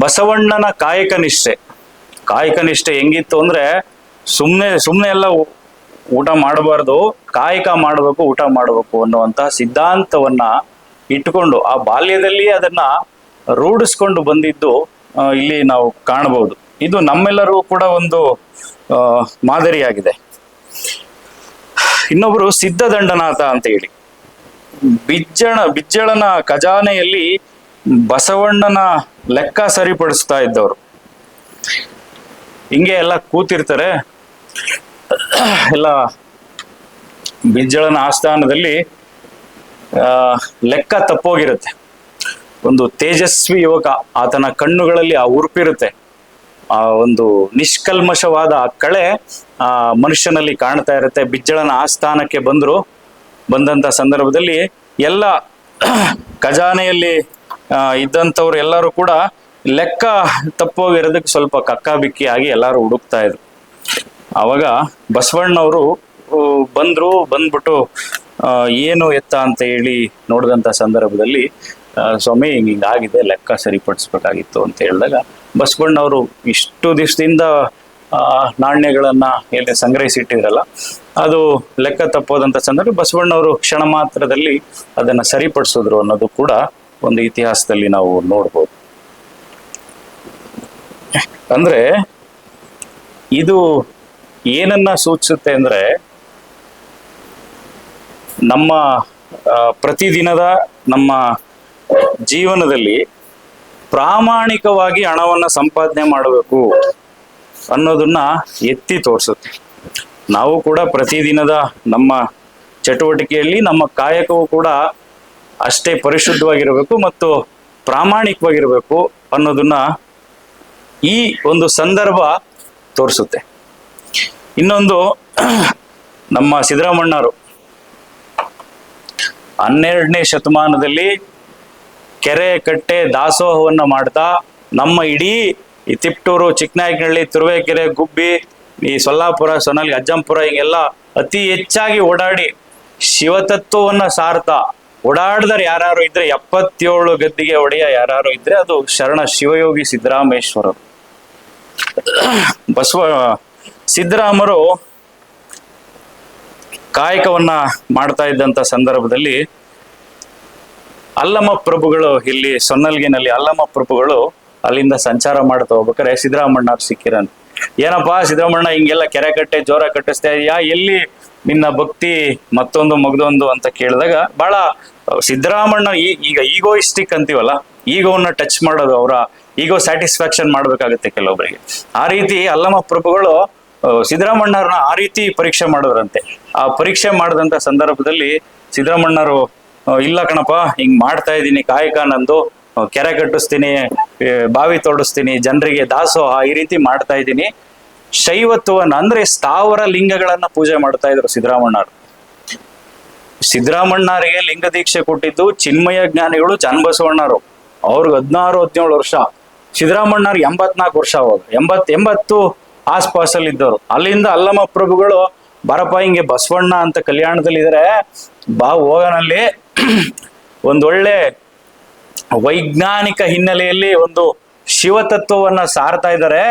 ಬಸವಣ್ಣನ ಕಾಯಕ ನಿಷ್ಠೆ ಹೆಂಗಿತ್ತು ಅಂದ್ರೆ ಸುಮ್ನೆ ಎಲ್ಲ ಊಟ ಮಾಡಬಾರ್ದು, ಕಾಯಕ ಮಾಡಬೇಕು, ಊಟ ಮಾಡಬೇಕು ಅನ್ನುವಂತ ಸಿದ್ಧಾಂತವನ್ನ ಇಟ್ಟುಕೊಂಡು ಆ ಬಾಲ್ಯದಲ್ಲಿ ಅದನ್ನ ರೂಢಿಸ್ಕೊಂಡು ಬಂದಿದ್ದು ಇಲ್ಲಿ ನಾವು ಕಾಣಬಹುದು. ಇದು ನಮ್ಮೆಲ್ಲರೂ ಕೂಡ ಒಂದು ಮಾದರಿಯಾಗಿದೆ. ಇನ್ನೊಬ್ರು ಸಿದ್ಧ ದಂಡನಾಥ ಅಂತ ಹೇಳಿ ಬಿಜ್ಜಳನ ಖಜಾನೆಯಲ್ಲಿ ಬಸವಣ್ಣನ ಲೆಕ್ಕ ಸರಿಪಡಿಸ್ತಾ ಇದ್ದವರು. ಹಿಂಗೆ ಎಲ್ಲ ಕೂತಿರ್ತಾರೆ, ಎಲ್ಲ ಬಿಜ್ಜಳನ ಆಸ್ಥಾನದಲ್ಲಿ ಲೆಕ್ಕ ತಪ್ಪೋಗಿರುತ್ತೆ. ಒಂದು ತೇಜಸ್ವಿ ಯುವಕ, ಆತನ ಕಣ್ಣುಗಳಲ್ಲಿ ಆ ಉರುಪಿರುತ್ತೆ. ಆ ಒಂದು ನಿಷ್ಕಲ್ಮಶವಾದ ಆ ಕಳೆ ಆ ಮನುಷ್ಯನಲ್ಲಿ ಕಾಣ್ತಾ ಇರುತ್ತೆ. ಬಿಜ್ಜಳನ ಆಸ್ಥಾನಕ್ಕೆ ಬಂದಂತ ಸಂದರ್ಭದಲ್ಲಿ ಎಲ್ಲ ಖಜಾನೆಯಲ್ಲಿ ಇದ್ದಂಥವ್ರು ಎಲ್ಲರೂ ಕೂಡ ಲೆಕ್ಕ ತಪ್ಪೋಗಿರೋದಕ್ಕೆ ಸ್ವಲ್ಪ ಕಕ್ಕಾಬಿಕ್ಕಿ ಆಗಿ ಎಲ್ಲರೂ ಹುಡುಕ್ತಾ ಇದ್ರು. ಅವಾಗ ಬಸವಣ್ಣವರು ಬಂದ್ಬಿಟ್ಟು ಏನು ಎತ್ತ ಅಂತ ಹೇಳಿ ನೋಡಿದಂಥ ಸಂದರ್ಭದಲ್ಲಿ ಸ್ವಾಮಿ ಹಿಂಗಾಗಿದೆ, ಲೆಕ್ಕ ಸರಿಪಡಿಸ್ಬೇಕಾಗಿತ್ತು ಅಂತ ಹೇಳಿದಾಗ ಬಸವಣ್ಣವರು ಇಷ್ಟು ದಿವಸದಿಂದ ನಾಣ್ಯಗಳನ್ನ ಎಲ್ಲಿ ಸಂಗ್ರಹಿಸಿಟ್ಟಿದ್ರಲ್ಲ, ಅದು ಲೆಕ್ಕ ತಪ್ಪೋದಂತ ಸಂದರ್ಭ ಬಸವಣ್ಣವರು ಕ್ಷಣ ಮಾತ್ರದಲ್ಲಿ ಅದನ್ನ ಸರಿಪಡಿಸಿದ್ರು ಅನ್ನೋದು ಕೂಡ ಒಂದು ಇತಿಹಾಸದಲ್ಲಿ ನಾವು ನೋಡ್ಬೋದು. ಅಂದ್ರೆ ಇದು ಏನನ್ನ ಸೂಚಿಸುತ್ತೆ ಅಂದ್ರೆ ನಮ್ಮ ಪ್ರತಿದಿನದ ನಮ್ಮ ಜೀವನದಲ್ಲಿ ಪ್ರಾಮಾಣಿಕವಾಗಿ ಹಣವನ್ನ ಸಂಪಾದನೆ ಮಾಡಬೇಕು ಅನ್ನೋದನ್ನ ಎತ್ತಿ ತೋರಿಸುತ್ತೆ. ನಾವು ಕೂಡ ಪ್ರತಿದಿನದ ನಮ್ಮ ಚಟುವಟಿಕೆಯಲ್ಲಿ ನಮ್ಮ ಕಾಯಕವು ಕೂಡ ಅಷ್ಟೇ ಪರಿಶುದ್ಧವಾಗಿರಬೇಕು ಮತ್ತು ಪ್ರಾಮಾಣಿಕವಾಗಿರಬೇಕು ಅನ್ನೋದನ್ನ ಈ ಒಂದು ಸಂದರ್ಭ ತೋರಿಸುತ್ತೆ. ಇನ್ನೊಂದು, ನಮ್ಮ ಸಿದ್ದರಾಮಣ್ಣರು 12ನೇ ಶತಮಾನದಲ್ಲಿ ಕೆರೆ ಕಟ್ಟೆ ದಾಸೋಹವನ್ನ ಮಾಡ್ತಾ ನಮ್ಮ ಇಡೀ ಈ ತಿಪ್ಟೂರು, ಚಿಕ್ಕನಾಯಕನಹಳ್ಳಿ, ತುರುವೇಕೆರೆ, ಗುಬ್ಬಿ, ಈ ಸೊಲ್ಲಾಪುರ, ಸೊನ್ನಲ್ಗಿ, ಅಜ್ಜಂಪುರ ಹಿಂಗೆಲ್ಲ ಅತಿ ಹೆಚ್ಚಾಗಿ ಓಡಾಡಿ ಶಿವತತ್ವವನ್ನ ಸಾರ್ತಾ ಓಡಾಡಿದ್ರೆ ಯಾರು ಇದ್ರೆ 77 ಗದ್ದಿಗೆ ಒಡೆಯ ಯಾರು ಇದ್ರೆ ಅದು ಶರಣ ಶಿವಯೋಗಿ ಸಿದ್ದರಾಮೇಶ್ವರರು. ಸಿದ್ದರಾಮರು ಕಾಯಕವನ್ನ ಮಾಡ್ತಾ ಇದ್ದಂತ ಸಂದರ್ಭದಲ್ಲಿ ಅಲ್ಲಮ ಪ್ರಭುಗಳು ಇಲ್ಲಿ ಸೊನ್ನಲ್ಗಿನಲ್ಲಿ ಅಲ್ಲಮ ಪ್ರಭುಗಳು ಅಲ್ಲಿಂದ ಸಂಚಾರ ಮಾಡ್ತಾ ಹೋಗ್ಬೇಕಾರೆ ಸಿದ್ದರಾಮಣ್ಣವ್ರು ಸಿಕ್ಕಿರನ್. ಏನಪ್ಪಾ ಸಿದ್ದರಾಮಣ್ಣ ಹಿಂಗೆಲ್ಲ ಕೆರೆ ಕಟ್ಟೆ ಜೋರ ಕಟ್ಟಿಸ್ತಾ ಇದೆಯಾ, ಎಲ್ಲಿ ನಿನ್ನ ಭಕ್ತಿ ಮತ್ತೊಂದು ಮಗದೊಂದು ಅಂತ ಕೇಳಿದಾಗ ಬಹಳ ಸಿದ್ದರಾಮಣ್ಣ ಈಗ ಈಗೋಯಿಸ್ಟಿಕ್ ಅಂತೀವಲ್ಲ, ಈಗೋವನ್ನ ಟಚ್ ಮಾಡೋದು, ಅವರ ಈಗೋ ಸ್ಯಾಟಿಸ್ಫ್ಯಾಕ್ಷನ್ ಮಾಡ್ಬೇಕಾಗುತ್ತೆ ಕೆಲವೊಬ್ಬರಿಗೆ. ಆ ರೀತಿ ಅಲ್ಲಮ ಪ್ರಭುಗಳು ಸಿದ್ದರಾಮಣ್ಣವ್ರನ್ನ ಆ ರೀತಿ ಪರೀಕ್ಷೆ ಮಾಡಿದ್ರಂತೆ. ಆ ಪರೀಕ್ಷೆ ಮಾಡಿದಂತ ಸಂದರ್ಭದಲ್ಲಿ ಸಿದ್ದರಾಮಣ್ಣರು ಇಲ್ಲ ಕಣಪ್ಪ, ಹಿಂಗ್ ಮಾಡ್ತಾ ಇದ್ದೀನಿ, ಕಾಯಕ ನಂದು, ಕೆರೆ ಕಟ್ಟಿಸ್ತೀನಿ, ಬಾವಿ ತೋಡಿಸ್ತೀನಿ, ಜನರಿಗೆ ದಾಸೋಹ ಈ ರೀತಿ ಮಾಡ್ತಾ ಇದ್ದೀನಿ. ಶೈವತ್ವವನ್ನ ಅಂದ್ರೆ ಸ್ಥಾವರ ಲಿಂಗಗಳನ್ನ ಪೂಜೆ ಮಾಡ್ತಾ ಇದ್ರು ಸಿದ್ದರಾಮಣ್ಣರು. ಸಿದ್ದರಾಮಣ್ಣರಿಗೆ ಲಿಂಗ ದೀಕ್ಷೆ ಕೊಟ್ಟಿದ್ದು ಚಿನ್ಮಯ ಜ್ಞಾನಿಗಳು ಚನ್ನಬಸವಣ್ಣರು. ಅವ್ರಿಗೆ 16-17 ವರ್ಷ, ಸಿದ್ದರಾಮಣ್ಣವ್ರಿಗೆ 84 ವರ್ಷ. ಅವಾಗ 80 ಆಸ್ಪಾಸಲ್ಲಿ ಇದ್ದವರು. ಅಲ್ಲಿಂದ ಅಲ್ಲಮ ಪ್ರಭುಗಳು ಬರಪ್ಪ ಹಿಂಗೆ ಬಸವಣ್ಣ ಅಂತ ಕಲ್ಯಾಣದಲ್ಲಿ ಇದಾರೆ, ಬಾ ಹೋಗನಲ್ಲಿ ಒಂದೊಳ್ಳೆ ವೈಜ್ಞಾನಿಕ ಹಿನ್ನೆಲೆಯಲ್ಲಿ ಒಂದು ಶಿವತತ್ವವನ್ನ ಸಾರ್ತಾ ಇದ್ದಾರೆ,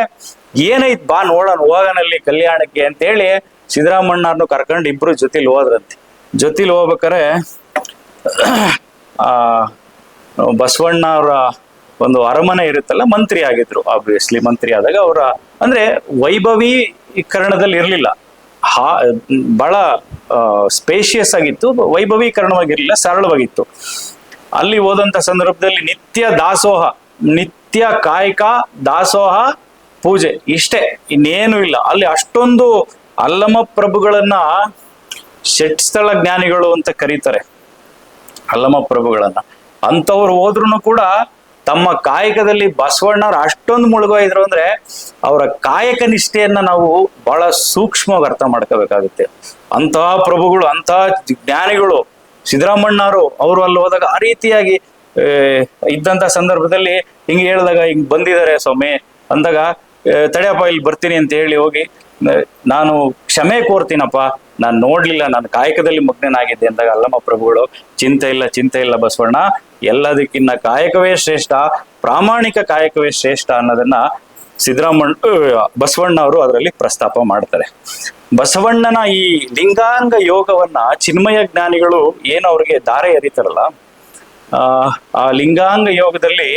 ಏನೈತ್ ಬಾ ನೋಡೋಣ ಹೋಗನಲ್ಲಿ ಕಲ್ಯಾಣಕ್ಕೆ ಅಂತ ಹೇಳಿ ಸಿದ್ದರಾಮಣ್ಣವ್ರನ್ನು ಕರ್ಕೊಂಡು ಇಬ್ರು ಜೊತೆಲಿ ಹೋದ್ರಂತೆ. ಜೊತೆಲಿ ಹೋಗ್ಬೇಕಾರೆ ಬಸವಣ್ಣ ಅವರ ಒಂದು ಅರಮನೆ ಇರುತ್ತಲ್ಲ, ಮಂತ್ರಿ ಆಗಿದ್ರು. ಆಬ್ವಿಯಸ್ಲಿ ಮಂತ್ರಿ ಆದಾಗ ಅವರ ಅಂದ್ರೆ ವೈಭವೀಕರಣದಲ್ಲಿ ಇರ್ಲಿಲ್ಲ, ಬಹಳ ಸ್ಪೇಷಿಯಸ್ ಆಗಿತ್ತು, ವೈಭವೀಕರಣವಾಗಿರ್ಲಿಲ್ಲ, ಸರಳವಾಗಿತ್ತು. ಅಲ್ಲಿ ಹೋದಂತ ಸಂದರ್ಭದಲ್ಲಿ ನಿತ್ಯ ದಾಸೋಹ, ನಿತ್ಯ ಕಾಯಕ, ದಾಸೋಹ, ಪೂಜೆ, ಇಷ್ಟೇ, ಇನ್ನೇನು ಇಲ್ಲ. ಅಲ್ಲಿ ಅಷ್ಟೊಂದು ಅಲ್ಲಮ ಪ್ರಭುಗಳನ್ನ ಷಟ್ಸ್ಥಳ ಜ್ಞಾನಿಗಳು ಅಂತ ಕರೀತಾರೆ, ಅಲ್ಲಮ ಪ್ರಭುಗಳನ್ನ. ಅಂಥವ್ರು ಹೋದ್ರು ಕೂಡ ತಮ್ಮ ಕಾಯಕದಲ್ಲಿ ಬಸವಣ್ಣವ್ರು ಅಷ್ಟೊಂದು ಮುಳುಗೋಯಿದ್ರು ಅಂದ್ರೆ ಅವರ ಕಾಯಕ ನಿಷ್ಠೆಯನ್ನ ನಾವು ಬಹಳ ಸೂಕ್ಷ್ಮವಾಗಿ ಅರ್ಥ ಮಾಡ್ಕೋಬೇಕಾಗುತ್ತೆ. ಅಂತಹ ಪ್ರಭುಗಳು, ಅಂತಹ ಜ್ಞಾನಿಗಳು ಸಿದ್ದರಾಮಣ್ಣವರು ಅವರು ಅಲ್ಲಿ ಹೋದಾಗ ಆ ರೀತಿಯಾಗಿ ಇದ್ದಂತ ಸಂದರ್ಭದಲ್ಲಿ ಹಿಂಗೆ ಹೇಳಿದಾಗ ಹಿಂಗ್ ಬಂದಿದ್ದಾರೆ ಸ್ವಾಮಿ ಅಂದಾಗ, ತಡೆಯಪ್ಪ ಇಲ್ಲಿ ಬರ್ತೀನಿ ಅಂತ ಹೇಳಿ ಹೋಗಿ, ನಾನು ಕ್ಷಮೆ ಕೋರ್ತೀನಪ್ಪ, ನಾನು ನೋಡ್ಲಿಲ್ಲ, ನಾನು ಕಾಯಕದಲ್ಲಿ ಮಗ್ನನಾಗಿದ್ದೆ ಅಂದಾಗ ಅಲ್ಲಮ ಪ್ರಭುಗಳು ಚಿಂತೆ ಇಲ್ಲ ಬಸವಣ್ಣ, ಎಲ್ಲದಕ್ಕಿನ್ನ ಕಾಯಕವೇ ಶ್ರೇಷ್ಠ, ಪ್ರಾಮಾಣಿಕ ಕಾಯಕವೇ ಶ್ರೇಷ್ಠ ಅನ್ನೋದನ್ನ ಬಸವಣ್ಣ ಅವರು ಅದರಲ್ಲಿ ಪ್ರಸ್ತಾಪ ಮಾಡ್ತಾರೆ. ಬಸವಣ್ಣನ ಈ ಲಿಂಗಾಂಗ ಯೋಗವನ್ನ ಚಿನ್ಮಯ ಜ್ಞಾನಿಗಳು ಏನು ಅವ್ರಿಗೆ ದಾರೆ ಎರಿತಾರಲ್ಲ, ಆ ಲಿಂಗಾಂಗ ಯೋಗದಲ್ಲಿ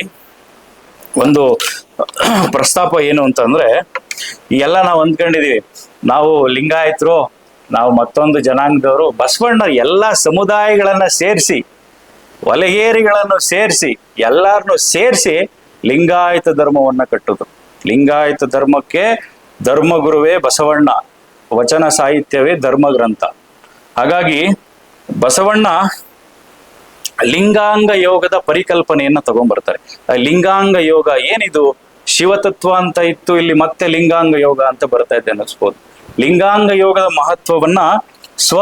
ಒಂದು ಪ್ರಸ್ತಾಪ ಏನು ಅಂತಂದ್ರೆ, ಎಲ್ಲ ನಾವು ಅಂದ್ಕೊಂಡಿದೀವಿ, ನಾವು ಲಿಂಗಾಯತರು, ನಾವು ಮತ್ತೊಂದು ಜನಾಂಗದವರು. ಬಸವಣ್ಣ ಎಲ್ಲ ಸಮುದಾಯಗಳನ್ನ ಸೇರಿಸಿ, ಒಲಗೇರಿಗಳನ್ನು ಸೇರಿಸಿ, ಎಲ್ಲಾರನ್ನು ಸೇರಿಸಿ ಲಿಂಗಾಯತ ಧರ್ಮವನ್ನ ಕಟ್ಟಿದ್ರು. ಲಿಂಗಾಯತ ಧರ್ಮಕ್ಕೆ ಧರ್ಮಗುರುವೇ ಬಸವಣ್ಣ, ವಚನ ಸಾಹಿತ್ಯವೇ ಧರ್ಮ ಗ್ರಂಥ. ಹಾಗಾಗಿ ಬಸವಣ್ಣ ಲಿಂಗಾಂಗ ಯೋಗದ ಪರಿಕಲ್ಪನೆಯನ್ನ ತಗೊಂಡ್ಬರ್ತಾರೆ. ಲಿಂಗಾಂಗ ಯೋಗ ಏನಿದು? ಶಿವತತ್ವ ಅಂತ ಇತ್ತು, ಇಲ್ಲಿ ಮತ್ತೆ ಲಿಂಗಾಂಗ ಯೋಗ ಅಂತ ಬರ್ತಾ ಇದೆ ಅನ್ನಿಸ್ಬೋದು. ಲಿಂಗಾಂಗ ಯೋಗದ ಮಹತ್ವವನ್ನ ಸ್ವ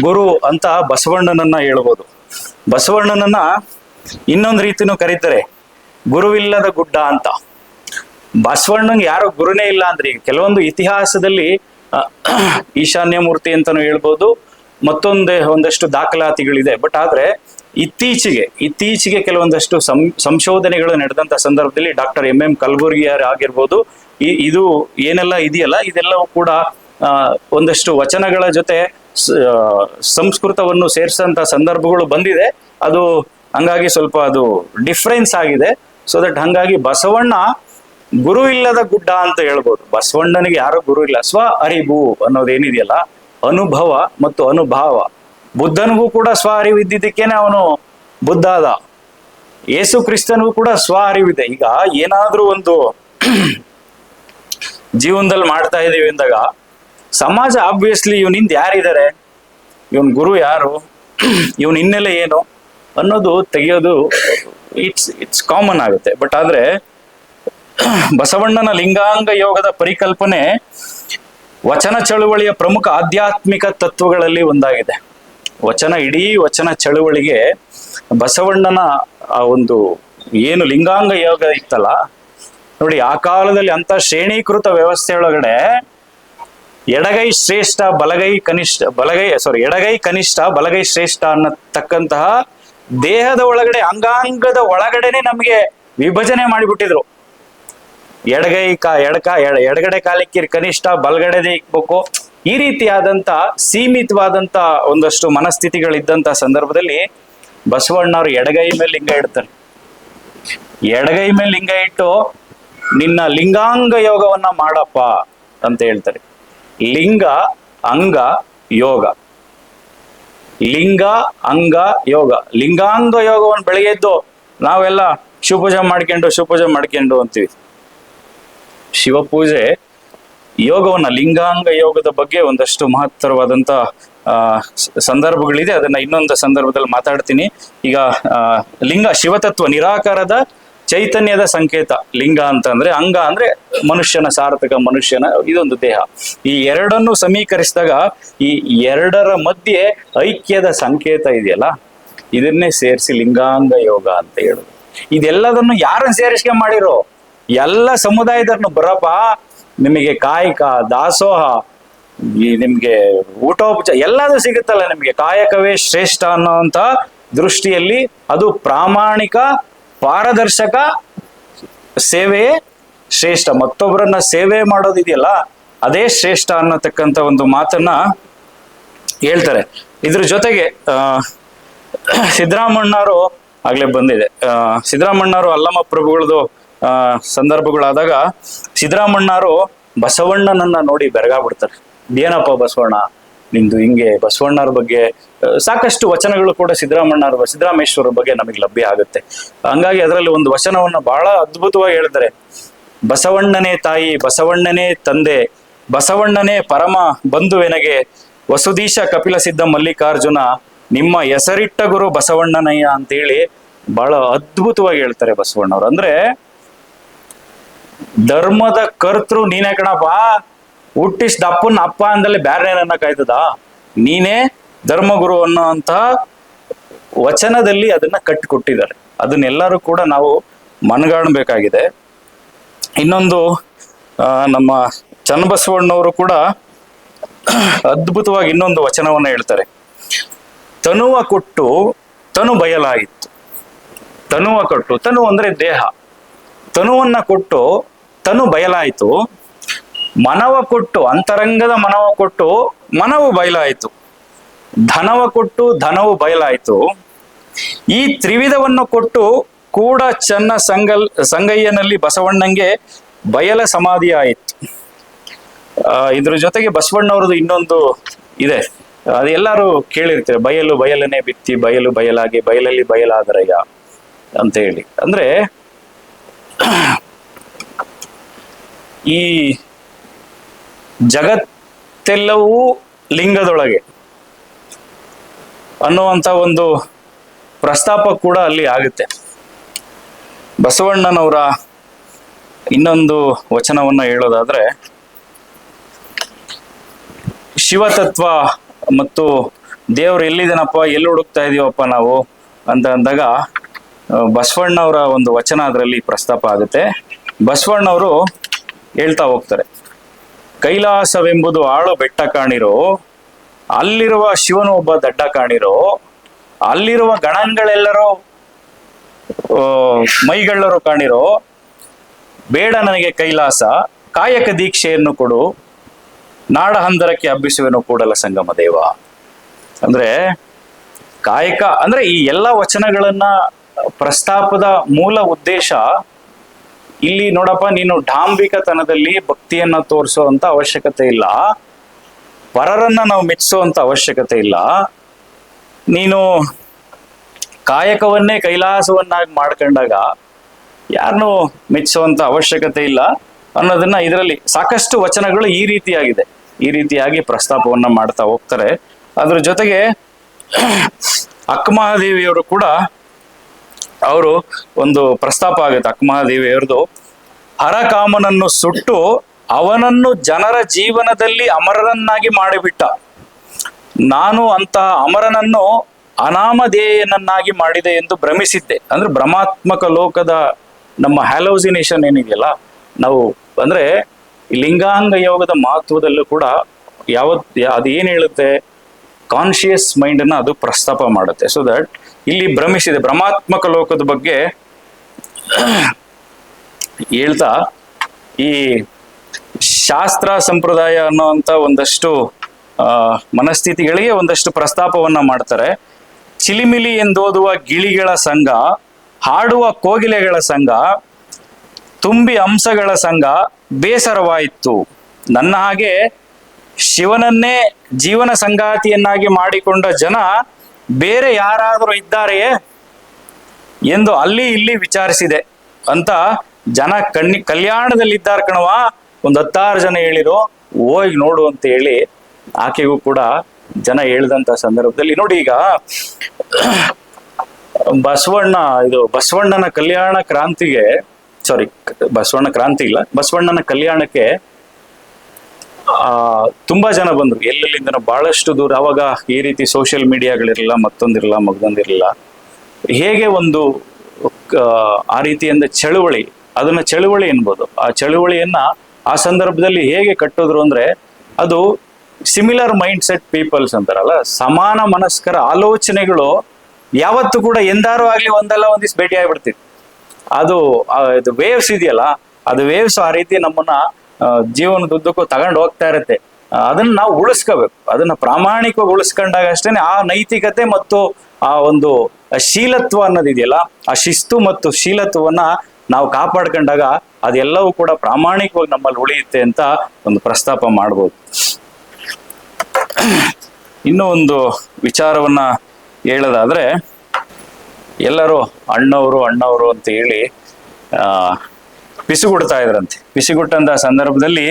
ಗುರು ಅಂತ ಬಸವಣ್ಣನನ್ನ ಹೇಳ್ಬೋದು. ಬಸವಣ್ಣನನ್ನ ಇನ್ನೊಂದು ರೀತಿನೂ ಕರೀತಾರೆ, ಗುರುವಿಲ್ಲದ ಗುಡ್ಡ ಅಂತ. ಬಸವಣ್ಣಂಗೆ ಯಾರೋ ಗುರುನೇ ಇಲ್ಲ ಅಂದ್ರೆ, ಈಗ ಕೆಲವೊಂದು ಇತಿಹಾಸದಲ್ಲಿ ಈಶಾನ್ಯ ಮೂರ್ತಿ ಅಂತಾನು ಹೇಳ್ಬೋದು, ಒಂದಷ್ಟು ದಾಖಲಾತಿಗಳಿದೆ. ಬಟ್ ಆದ್ರೆ ಇತ್ತೀಚೆಗೆ ಕೆಲವೊಂದಷ್ಟು ಸಂಶೋಧನೆಗಳು ನಡೆದಂತ ಸಂದರ್ಭದಲ್ಲಿ ಡಾಕ್ಟರ್ ಎಂ ಕಲಬುರ್ಗಿ ಆಗಿರ್ಬೋದು, ಇದು ಏನೆಲ್ಲ ಇದೆಯಲ್ಲ ಇದೆಲ್ಲವೂ ಕೂಡ ಒಂದಷ್ಟು ವಚನಗಳ ಜೊತೆ ಸಂಸ್ಕೃತವನ್ನು ಸೇರಿಸಂತ ಸಂದರ್ಭಗಳು ಬಂದಿದೆ. ಅದು ಹಂಗಾಗಿ ಸ್ವಲ್ಪ ಅದು ಡಿಫ್ರೆನ್ಸ್ ಆಗಿದೆ. ಸೊ ದಟ್ ಹಂಗಾಗಿ ಬಸವಣ್ಣ ಗುರು ಇಲ್ಲದ ಗುಡ್ಡ ಅಂತ ಹೇಳ್ಬೋದು. ಬಸವಣ್ಣನಿಗೆ ಯಾರು ಗುರು ಇಲ್ಲ. ಸ್ವ ಅರಿವು ಅನ್ನೋದೇನಿದೆಯಲ್ಲ, ಅನುಭವ ಮತ್ತು ಅನುಭಾವ. ಬುದ್ಧನಿಗೂ ಕೂಡ ಸ್ವ ಅರಿವು ಇದ್ದಿದ್ದಕ್ಕೇನೆ ಅವನು ಬುದ್ಧ ಆದ. ಯೇಸು ಕ್ರಿಸ್ತನಿಗೂ ಕೂಡ ಸ್ವ ಅರಿವಿದೆ. ಈಗ ಏನಾದ್ರೂ ಒಂದು ಜೀವನದಲ್ಲಿ ಮಾಡ್ತಾ ಇದೀವಿ ಅಂದಾಗ ಸಮಾಜ ಆಬ್ವಿಯಸ್ಲಿ ಇವನಿಂದ ಯಾರಿದ್ದಾರೆ, ಇವನ್ ಗುರು ಯಾರು, ಇವನ್ ಹಿನ್ನೆಲೆ ಏನು ಅನ್ನೋದು ತೆಗೆಯೋದು ಇಟ್ಸ್ ಕಾಮನ್ ಆಗುತ್ತೆ. ಬಟ್ ಆದ್ರೆ ಬಸವಣ್ಣನ ಲಿಂಗಾಂಗ ಯೋಗದ ಪರಿಕಲ್ಪನೆ ವಚನ ಚಳುವಳಿಯ ಪ್ರಮುಖ ಆಧ್ಯಾತ್ಮಿಕ ತತ್ವಗಳಲ್ಲಿ ಒಂದಾಗಿದೆ. ಇಡೀ ವಚನ ಚಳುವಳಿಗೆ ಬಸವಣ್ಣನ ಆ ಒಂದು ಏನು ಲಿಂಗಾಂಗ ಯೋಗ ಇತ್ತಲ್ಲ ನೋಡಿ, ಆ ಕಾಲದಲ್ಲಿ ಅಂತ ಶ್ರೇಣೀಕೃತ ವ್ಯವಸ್ಥೆಯೊಳಗಡೆ ಎಡಗೈ ಶ್ರೇಷ್ಠ ಬಲಗೈ ಕನಿಷ್ಠ ಬಲಗೈ ಶ್ರೇಷ್ಠ ಅನ್ನತಕ್ಕಂತಹ ದೇಹದ ಒಳಗಡೆ ಅಂಗಾಂಗದ ಒಳಗಡೆನೆ ನಮಗೆ ವಿಭಜನೆ ಮಾಡಿಬಿಟ್ಟಿದ್ರು. ಎಡಗಡೆ ಕಾಲಿಕ್ಕೆ ಕನಿಷ್ಠ, ಬಲಗಡೆದೇ ಇಕ್ಬೇಕು, ಈ ರೀತಿಯಾದಂತ ಸೀಮಿತವಾದಂತ ಒಂದಷ್ಟು ಮನಸ್ಥಿತಿಗಳಿದ್ದಂತ ಸಂದರ್ಭದಲ್ಲಿ ಬಸವಣ್ಣವ್ರು ಎಡಗೈ ಮೇಲೆ ಲಿಂಗ ಇಡ್ತಾರೆ. ಎಡಗೈ ಮೇಲೆ ಲಿಂಗ ಇಟ್ಟು ನಿನ್ನ ಲಿಂಗಾಂಗ ಯೋಗವನ್ನ ಮಾಡಪ್ಪ ಅಂತ ಹೇಳ್ತಾರೆ. ಲಿಂಗ ಅಂಗ ಯೋಗ, ಲಿಂಗ ಅಂಗ ಯೋಗ. ಲಿಂಗಾಂಗ ಯೋಗವನ್ನು ಬೆಳಗ್ಗೆ ಎದ್ದು ನಾವೆಲ್ಲ ಶಿವಪೂಜೆ ಮಾಡ್ಕೊಂಡು ಅಂತೀವಿ. ಶಿವಪೂಜೆ ಯೋಗವನ್ನ, ಲಿಂಗಾಂಗ ಯೋಗದ ಬಗ್ಗೆ ಒಂದಷ್ಟು ಮಹತ್ತರವಾದಂತ ಸಂದರ್ಭಗಳಿದೆ. ಅದನ್ನ ಇನ್ನೊಂದು ಸಂದರ್ಭದಲ್ಲಿ ಮಾತಾಡ್ತೀನಿ. ಈಗ ಲಿಂಗ ಶಿವತತ್ವ, ನಿರಾಕಾರದ ಚೈತನ್ಯದ ಸಂಕೇತ. ಲಿಂಗ ಅಂತಂದ್ರೆ, ಅಂಗ ಅಂದ್ರೆ ಮನುಷ್ಯನ ಸಾರ್ಥಕ, ಮನುಷ್ಯನ ಇದೊಂದು ದೇಹ. ಈ ಎರಡನ್ನು ಸಮೀಕರಿಸಿದಾಗ ಈ ಎರಡರ ಮಧ್ಯೆ ಐಕ್ಯದ ಸಂಕೇತ ಇದೆಯಲ್ಲ, ಇದನ್ನೇ ಸೇರಿಸಿ ಲಿಂಗಾಂಗ ಯೋಗ ಅಂತ ಹೇಳುದು. ಇದೆಲ್ಲದನ್ನು ಯಾರನ್ನ ಸೇರಿಸ್ಕೊಂಡ್ ಮಾಡಿರೋ, ಎಲ್ಲ ಸಮುದಾಯದವ್ರನ್ನು ಬರಪ್ಪ, ನಿಮಗೆ ಕಾಯಕ, ದಾಸೋಹ, ನಿಮ್ಗೆ ಊಟೋಪಚಾರ ಎಲ್ಲದೂ ಸಿಗುತ್ತಲ್ಲ, ನಿಮ್ಗೆ ಕಾಯಕವೇ ಶ್ರೇಷ್ಠ ಅನ್ನೋಂತ ದೃಷ್ಟಿಯಲ್ಲಿ ಅದು ಪ್ರಾಮಾಣಿಕ ಪಾರದರ್ಶಕ ಸೇವೆಯೇ ಶ್ರೇಷ್ಠ. ಮತ್ತೊಬ್ಬರನ್ನ ಸೇವೆ ಮಾಡೋದಿದೆಯಲ್ಲ ಅದೇ ಶ್ರೇಷ್ಠ ಅನ್ನತಕ್ಕಂಥ ಒಂದು ಮಾತನ್ನ ಹೇಳ್ತಾರೆ. ಇದ್ರ ಜೊತೆಗೆ ಸಿದ್ದರಾಮಣ್ಣವರು ಆಗ್ಲೇ ಬಂದಿದೆ, ಸಿದ್ದರಾಮಣ್ಣವರು ಅಲ್ಲಮ ಪ್ರಭುಗಳದು ಸಂದರ್ಭಗಳಾದಾಗ ಸಿದ್ದರಾಮಣ್ಣವರು ಬಸವಣ್ಣನನ್ನ ನೋಡಿ ಬೆರಗಾಗ್ಬಿಡ್ತಾರೆ. ಏನಪ್ಪ ಬಸವಣ್ಣ ನಿಂದು ಹಿಂಗೆ, ಬಸವಣ್ಣರ ಬಗ್ಗೆ ಸಾಕಷ್ಟು ವಚನಗಳು ಕೂಡ ಸಿದ್ದರಾಮೇಶ್ವರ ಬಗ್ಗೆ ನಮಗೆ ಲಭ್ಯ ಆಗುತ್ತೆ. ಹಂಗಾಗಿ ಅದರಲ್ಲಿ ಒಂದು ವಚನವನ್ನ ಬಹಳ ಅದ್ಭುತವಾಗಿ ಹೇಳ್ತಾರೆ. ಬಸವಣ್ಣನೇ ತಾಯಿ, ಬಸವಣ್ಣನೇ ತಂದೆ, ಬಸವಣ್ಣನೇ ಪರಮ ಬಂಧುವೆನಗೆ, ವಸುದೀಶ ಕಪಿಲ ಸಿದ್ಧ ಮಲ್ಲಿಕಾರ್ಜುನ, ನಿಮ್ಮ ಹೆಸರಿಟ್ಟ ಗುರು ಬಸವಣ್ಣನಯ್ಯ ಅಂತೇಳಿ ಬಹಳ ಅದ್ಭುತವಾಗಿ ಹೇಳ್ತಾರೆ ಬಸವಣ್ಣವ್ರು. ಅಂದ್ರೆ ಧರ್ಮದ ಕರ್ತೃ ನೀನೇ ಕಣಪ್ಪ, ಹುಟ್ಟಿಸಿದ ಅಪ್ಪನ ಅಪ್ಪ ಅಂದಲೇ ಬ್ಯಾರೆ ಅನ್ನಕ್ಕಾಯ್ತದ, ನೀನೇ ಧರ್ಮಗುರು ಅನ್ನೋ ಅಂತ ವಚನದಲ್ಲಿ ಅದನ್ನ ಕಟ್ಟಿಕೊಟ್ಟಿದ್ದಾರೆ. ಅದನ್ನೆಲ್ಲರೂ ಕೂಡ ನಾವು ಮನಗಾಣಬೇಕಾಗಿದೆ. ಇನ್ನೊಂದು ನಮ್ಮ ಚನ್ನಬಸವಣ್ಣವರು ಕೂಡ ಅದ್ಭುತವಾಗಿ ಇನ್ನೊಂದು ವಚನವನ್ನ ಹೇಳ್ತಾರೆ. ತನುವ ಕೊಟ್ಟು ತನು ಬಯಲಾಯಿತು. ತನುವ ಕೊಟ್ಟು, ತನು ಅಂದ್ರೆ ದೇಹ, ತನುವನ್ನ ಕೊಟ್ಟು ತನು ಬಯಲಾಯಿತು. ಮನವ ಕೊಟ್ಟು, ಅಂತರಂಗದ ಮನವ ಕೊಟ್ಟು ಮನವು ಬಯಲಾಯಿತು. ಧನವ ಕೊಟ್ಟು ಧನವು ಬಯಲಾಯಿತು. ಈ ತ್ರಿವಿಧವನ್ನು ಕೊಟ್ಟು ಕೂಡ ಚನ್ನ ಸಂಗಯ್ಯನಲ್ಲಿ ಬಸವಣ್ಣಂಗೆ ಬಯಲ ಸಮಾಧಿ ಆಯಿತು. ಇದ್ರ ಜೊತೆಗೆ ಬಸವಣ್ಣವ್ರದ್ದು ಇನ್ನೊಂದು ಇದೆ, ಅದೆಲ್ಲರೂ ಕೇಳಿರ್ತೀರ, ಬಯಲು ಬಯಲನೆ ಬಿತ್ತಿ ಬಯಲು ಬಯಲಾಗಿ ಬಯಲಲ್ಲಿ ಬಯಲಾದರಯ್ಯ ಅಂತ ಹೇಳಿ. ಅಂದ್ರೆ ಈ ಜಗತ್ತೆಲ್ಲವೂ ಲಿಂಗದೊಳಗೆ ಅನ್ನುವಂಥ ಒಂದು ಪ್ರಸ್ತಾಪ ಕೂಡ ಅಲ್ಲಿ ಆಗುತ್ತೆ. ಬಸವಣ್ಣನವರ ಇನ್ನೊಂದು ವಚನವನ್ನ ಹೇಳೋದಾದ್ರೆ, ಶಿವತತ್ವ ಮತ್ತು ದೇವ್ರು ಎಲ್ಲಿದೆನಪ್ಪ, ಎಲ್ಲಿ ಹುಡುಕ್ತಾ ಇದೀವಪ್ಪ ನಾವು ಅಂತ ಅಂದಾಗ ಬಸವಣ್ಣವರ ಒಂದು ವಚನ ಅದರಲ್ಲಿ ಪ್ರಸ್ತಾಪ ಆಗುತ್ತೆ. ಬಸವಣ್ಣವರು ಹೇಳ್ತಾ ಹೋಗ್ತಾರೆ, ಕೈಲಾಸವೆಂಬುದು ಆಳು ಬೆಟ್ಟ ಕಾಣಿರೋ, ಅಲ್ಲಿರುವ ಶಿವನು ಒಬ್ಬ ದಡ್ಡ ಕಾಣಿರೋ, ಅಲ್ಲಿರುವ ಗಣಗಳೆಲ್ಲರೂ ಮೈಗಳ್ಳರು ಕಾಣಿರೋ, ಬೇಡ ನನಗೆ ಕೈಲಾಸ, ಕಾಯಕ ದೀಕ್ಷೆಯನ್ನು ಕೊಡು, ನಾಡ ಹಂದರಕ್ಕೆ ಹಬ್ಬಿಸುವೆನು ಕೂಡಲ ಸಂಗಮ ದೇವ. ಅಂದ್ರೆ ಕಾಯಕ ಅಂದ್ರೆ ಈ ಎಲ್ಲ ವಚನಗಳನ್ನ ಪ್ರಸ್ತಾಪದ ಮೂಲ ಉದ್ದೇಶ, ಇಲ್ಲಿ ನೋಡಪ್ಪ, ನೀನು ಡಾಂಬಿಕತನದಲ್ಲಿ ಭಕ್ತಿಯನ್ನ ತೋರಿಸುವಂತ ಅವಶ್ಯಕತೆ ಇಲ್ಲ, ಪರರನ್ನ ನಾವು ಮೆಚ್ಚಿಸುವಂತ ಅವಶ್ಯಕತೆ ಇಲ್ಲ, ನೀನು ಕಾಯಕವನ್ನೇ ಕೈಲಾಸವನ್ನಾಗಿ ಮಾಡ್ಕೊಂಡಾಗ ಯಾರನ್ನು ಮೆಚ್ಚಿಸುವಂತ ಅವಶ್ಯಕತೆ ಇಲ್ಲ ಅನ್ನೋದನ್ನ ಇದರಲ್ಲಿ ಸಾಕಷ್ಟು ವಚನಗಳು ಈ ರೀತಿಯಾಗಿ ಪ್ರಸ್ತಾಪವನ್ನ ಮಾಡ್ತಾ ಹೋಗ್ತಾರೆ. ಅದ್ರ ಜೊತೆಗೆ ಅಕ್ಕಮಹಾದೇವಿಯವರು ಕೂಡ ಅವರು ಒಂದು ಪ್ರಸ್ತಾಪ ಆಗುತ್ತೆ. ಅಕ್ಕಮಹಾದೇವಿಯವ್ರದ್ದು, ಹರಕಾಮನನ್ನು ಸುಟ್ಟು ಅವನನ್ನು ಜನರ ಜೀವನದಲ್ಲಿ ಅಮರನನ್ನಾಗಿ ಮಾಡಿಬಿಟ್ಟ, ನಾನು ಅಂತ ಅಮರನನ್ನು ಅನಾಮಧೇಯನನ್ನಾಗಿ ಮಾಡಿದೆ ಎಂದು ಭ್ರಮಿಸಿದ್ದೆ. ಅಂದ್ರೆ ಭ್ರಮಾತ್ಮಕ ಲೋಕದ ನಮ್ಮ ಹ್ಯಾಲೋಸಿನೇಷನ್ ಏನಿದೆಯಲ್ಲ, ನಾವು ಅಂದ್ರೆ ಲಿಂಗಾಂಗ ಯೋಗದ ಮಹತ್ವದಲ್ಲೂ ಕೂಡ ಅದು ಏನ್ ಹೇಳುತ್ತೆ, ಕಾನ್ಶಿಯಸ್ ಮೈಂಡ್ ಅನ್ನ ಅದು ಪ್ರಸ್ತಾಪ ಮಾಡುತ್ತೆ. ಸೊ ದಟ್ ಇಲ್ಲಿ ಭ್ರಮಿಸಿದೆ, ಭ್ರಮಾತ್ಮಕ ಲೋಕದ ಬಗ್ಗೆ ಹೇಳ್ತಾ ಈ ಶಾಸ್ತ್ರ ಸಂಪ್ರದಾಯ ಅನ್ನೋಂಥ ಒಂದಷ್ಟು ಮನಸ್ಥಿತಿಗಳಿಗೆ ಒಂದಷ್ಟು ಪ್ರಸ್ತಾಪವನ್ನ ಮಾಡ್ತಾರೆ. ಚಿಲಿಮಿಲಿ ಎಂದೋದುವ ಗಿಳಿಗಳ ಸಂಘ, ಹಾಡುವ ಕೋಗಿಲೆಗಳ ಸಂಘ, ತುಂಬಿ ಅಂಶಗಳ ಸಂಘ ಬೇಸರವಾಯಿತು. ನನ್ನ ಹಾಗೆ ಶಿವನನ್ನೇ ಜೀವನ ಸಂಗಾತಿಯನ್ನಾಗಿ ಮಾಡಿಕೊಂಡ ಜನ ಬೇರೆ ಯಾರಾದರೂ ಇದ್ದಾರೆಯೇ ಎಂದು ಅಲ್ಲಿ ಇಲ್ಲಿ ವಿಚಾರಿಸಿದೆ ಅಂತ ಜನ ಕಲ್ಯಾಣದಲ್ಲಿದ್ದಾರ ಕಣವ, ಒಂದು 10 ಜನ ಹೇಳಿರೋ, ಹೋಗಿ ನೋಡು ಅಂತ ಹೇಳಿ ಆಕೆಗೂ ಕೂಡ ಜನ ಹೇಳ್ದಂತ ಸಂದರ್ಭದಲ್ಲಿ ನೋಡಿ, ಈಗ ಬಸವಣ್ಣನ ಕಲ್ಯಾಣ ಕ್ರಾಂತಿಗೆ, ಬಸವಣ್ಣ ಕ್ರಾಂತಿ ಇಲ್ಲ, ಬಸವಣ್ಣನ ಕಲ್ಯಾಣಕ್ಕೆ ತುಂಬಾ ಜನ ಬಂದ್ರು, ಎಲ್ಲೆಲ್ಲಿಂದ ಬಹಳಷ್ಟು ದೂರ. ಅವಾಗ ಈ ರೀತಿ ಸೋಷಿಯಲ್ ಮೀಡಿಯಾಗಳಿರಲಿಲ್ಲ, ಮತ್ತೊಂದಿರಲಿಲ್ಲ, ಮಗದೊಂದಿರಲಿಲ್ಲ. ಹೇಗೆ ಒಂದು ಆ ರೀತಿಯಿಂದ ಚಳುವಳಿ, ಅದನ್ನ ಚಳುವಳಿ ಎನ್ಬೋದು, ಆ ಚಳುವಳಿಯನ್ನ ಆ ಸಂದರ್ಭದಲ್ಲಿ ಹೇಗೆ ಕಟ್ಟಿದ್ರು ಅಂದ್ರೆ, ಅದು ಸಿಮಿಲರ್ ಮೈಂಡ್ ಸೆಟ್ ಪೀಪಲ್ಸ್ ಅಂತಾರಲ್ಲ, ಸಮಾನ ಮನಸ್ಕರ ಆಲೋಚನೆಗಳು ಯಾವತ್ತೂ ಕೂಡ ಎಂದಾರು ಆಗ್ಲಿ ಒಂದಲ್ಲ ಒಂದಿವ್ಸ ಭೇಟಿ ಆಗ್ಬಿಡ್ತಿತ್ತು. ಅದು ವೇವ್ಸ್ ಇದೆಯಲ್ಲ, ಅದು ವೇವ್ಸ್ ಆ ರೀತಿ ನಮ್ಮನ್ನ ಜೀವನದುದ್ದಕ್ಕೂ ತಗೊಂಡು ಹೋಗ್ತಾ ಇರುತ್ತೆ. ಅದನ್ನ ನಾವು ಉಳಿಸ್ಕೋಬೇಕು, ಅದನ್ನ ಪ್ರಾಮಾಣಿಕವಾಗಿ ಉಳಿಸ್ಕೊಂಡಾಗ ಅಷ್ಟೇನೆ ಆ ನೈತಿಕತೆ ಮತ್ತು ಆ ಒಂದು ಶೀಲತ್ವ ಅನ್ನೋದಿದೆಯಲ್ಲ, ಆ ಶಿಸ್ತು ಮತ್ತು ಶೀಲತ್ವವನ್ನ ನಾವು ಕಾಪಾಡ್ಕೊಂಡಾಗ ಅದೆಲ್ಲವೂ ಕೂಡ ಪ್ರಾಮಾಣಿಕವಾಗಿ ನಮ್ಮಲ್ಲಿ ಉಳಿಯುತ್ತೆ ಅಂತ ಒಂದು ಪ್ರಸ್ತಾಪ ಮಾಡ್ಬೋದು. ಇನ್ನೂ ಒಂದು ವಿಚಾರವನ್ನ ಹೇಳೋದಾದ್ರೆ, ಎಲ್ಲರೂ ಅಣ್ಣವರು ಅಂತ ಹೇಳಿ ಪಿಸುಗುಡ್ತಾ ಇದ್ರಂತೆ. ಪಿಸುಗುಟ್ಟಂತ ಸಂದರ್ಭದಲ್ಲಿ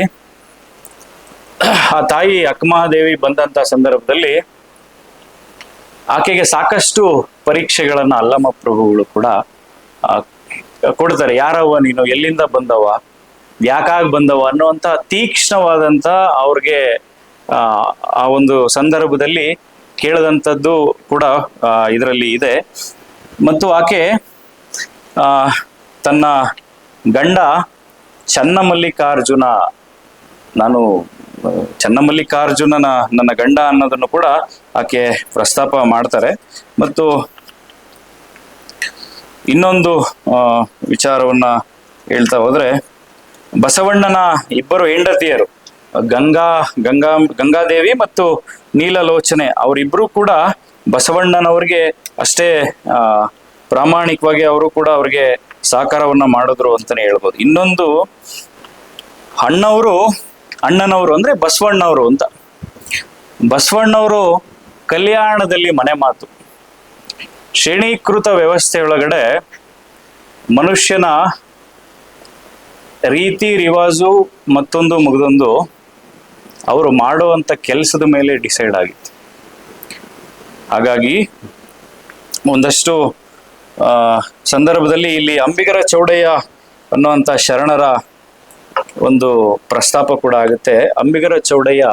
ಆ ತಾಯಿ ಅಕ್ಕಮಹಾದೇವಿ ಬಂದಂತ ಸಂದರ್ಭದಲ್ಲಿ ಆಕೆಗೆ ಸಾಕಷ್ಟು ಪರೀಕ್ಷೆಗಳನ್ನ ಅಲ್ಲಮ್ಮ ಪ್ರಭುಗಳು ಕೂಡ ಕೊಡ್ತಾರೆ. ಯಾರವ್ವ ನೀನು, ಎಲ್ಲಿಂದ ಬಂದವ, ಯಾಕಾಗಿ ಬಂದವ ಅನ್ನುವಂತ ತೀಕ್ಷ್ಣವಾದಂತ ಅವ್ರಿಗೆ ಆ ಒಂದು ಸಂದರ್ಭದಲ್ಲಿ ಕೇಳದಂಥದ್ದು ಕೂಡ ಇದರಲ್ಲಿ ಇದೆ. ಮತ್ತು ಆಕೆ ತನ್ನ ಗಂಡ ಚನ್ನಮಲ್ಲಿಕಾರ್ಜುನ, ನಾನು ಚನ್ನಮಲ್ಲಿಕಾರ್ಜುನನ ನನ್ನ ಗಂಡ ಅನ್ನೋದನ್ನು ಕೂಡ ಆಕೆ ಪ್ರಸ್ತಾಪ ಮಾಡ್ತಾರೆ. ಮತ್ತು ಇನ್ನೊಂದು ವಿಚಾರವನ್ನ ಹೇಳ್ತಾ ಹೋದ್ರೆ, ಬಸವಣ್ಣನ ಇಬ್ಬರು ಹೆಂಡತಿಯರು ಗಂಗಾದೇವಿ ಮತ್ತು ನೀಲಲೋಚನೆ, ಅವರಿಬ್ರು ಕೂಡ ಬಸವಣ್ಣನವ್ರಿಗೆ ಅಷ್ಟೇ ಪ್ರಾಮಾಣಿಕವಾಗಿ ಅವರು ಕೂಡ ಅವ್ರಿಗೆ ಸಹಕಾರವನ್ನ ಮಾಡಿದ್ರು ಅಂತಾನೆ ಹೇಳ್ಬೋದು. ಇನ್ನೊಂದು ಅಣ್ಣನವರು ಅಂದ್ರೆ ಬಸವಣ್ಣವರು ಅಂತ. ಬಸವಣ್ಣವರು ಕಲ್ಯಾಣದಲ್ಲಿ ಮನೆ ಮಾತು, ಶ್ರೇಣೀಕೃತ ವ್ಯವಸ್ಥೆಯೊಳಗಡೆ ಮನುಷ್ಯನ ರೀತಿ ರಿವಾಜು ಮತ್ತೊಂದು ಮುಗ್ದೊಂದು ಅವರು ಮಾಡುವಂತ ಕೆಲಸದ ಮೇಲೆ ಡಿಸೈಡ್ ಆಗಿತ್ತು. ಹಾಗಾಗಿ ಒಂದಷ್ಟು ಸಂದರ್ಭದಲ್ಲಿ ಇಲ್ಲಿ ಅಂಬಿಗರ ಚೌಡಯ್ಯ ಅನ್ನುವಂಥ ಶರಣರ ಒಂದು ಪ್ರಸ್ತಾಪ ಕೂಡ ಆಗುತ್ತೆ. ಅಂಬಿಗರ ಚೌಡಯ್ಯ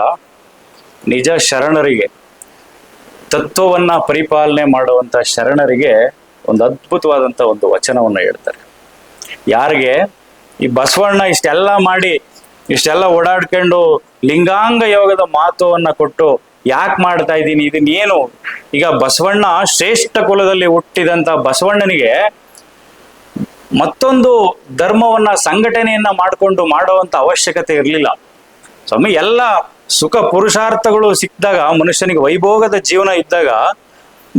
ನಿಜ ಶರಣರಿಗೆ, ತತ್ವವನ್ನ ಪರಿಪಾಲನೆ ಮಾಡುವಂತ ಶರಣರಿಗೆ ಒಂದು ಅದ್ಭುತವಾದಂತ ಒಂದು ವಚನವನ್ನು ಹೇಳ್ತಾರೆ. ಯಾರಿಗೆ ಈ ಬಸವಣ್ಣ ಇಷ್ಟೆಲ್ಲ ಮಾಡಿ ಇಷ್ಟೆಲ್ಲ ಓಡಾಡ್ಕೊಂಡು ಲಿಂಗಾಂಗ ಯೋಗದ ಮಹತ್ವವನ್ನ ಕೊಟ್ಟು ಯಾಕೆ ಮಾಡ್ತಾ ಇದ್ದೀನಿ, ಇದನ್ನೇನು, ಈಗ ಬಸವಣ್ಣ ಶ್ರೇಷ್ಠ ಕುಲದಲ್ಲಿ ಹುಟ್ಟಿದಂತ ಬಸವಣ್ಣನಿಗೆ ಮತ್ತೊಂದು ಧರ್ಮವನ್ನ ಸಂಘಟನೆಯನ್ನ ಮಾಡಿಕೊಂಡು ಮಾಡುವಂತ ಅವಶ್ಯಕತೆ ಇರಲಿಲ್ಲ. ಸ್ವಾಮಿ, ಎಲ್ಲ ಸುಖ ಪುರುಷಾರ್ಥಗಳು ಸಿಕ್ಕಿದಾಗ, ಮನುಷ್ಯನಿಗೆ ವೈಭೋಗದ ಜೀವನ ಇದ್ದಾಗ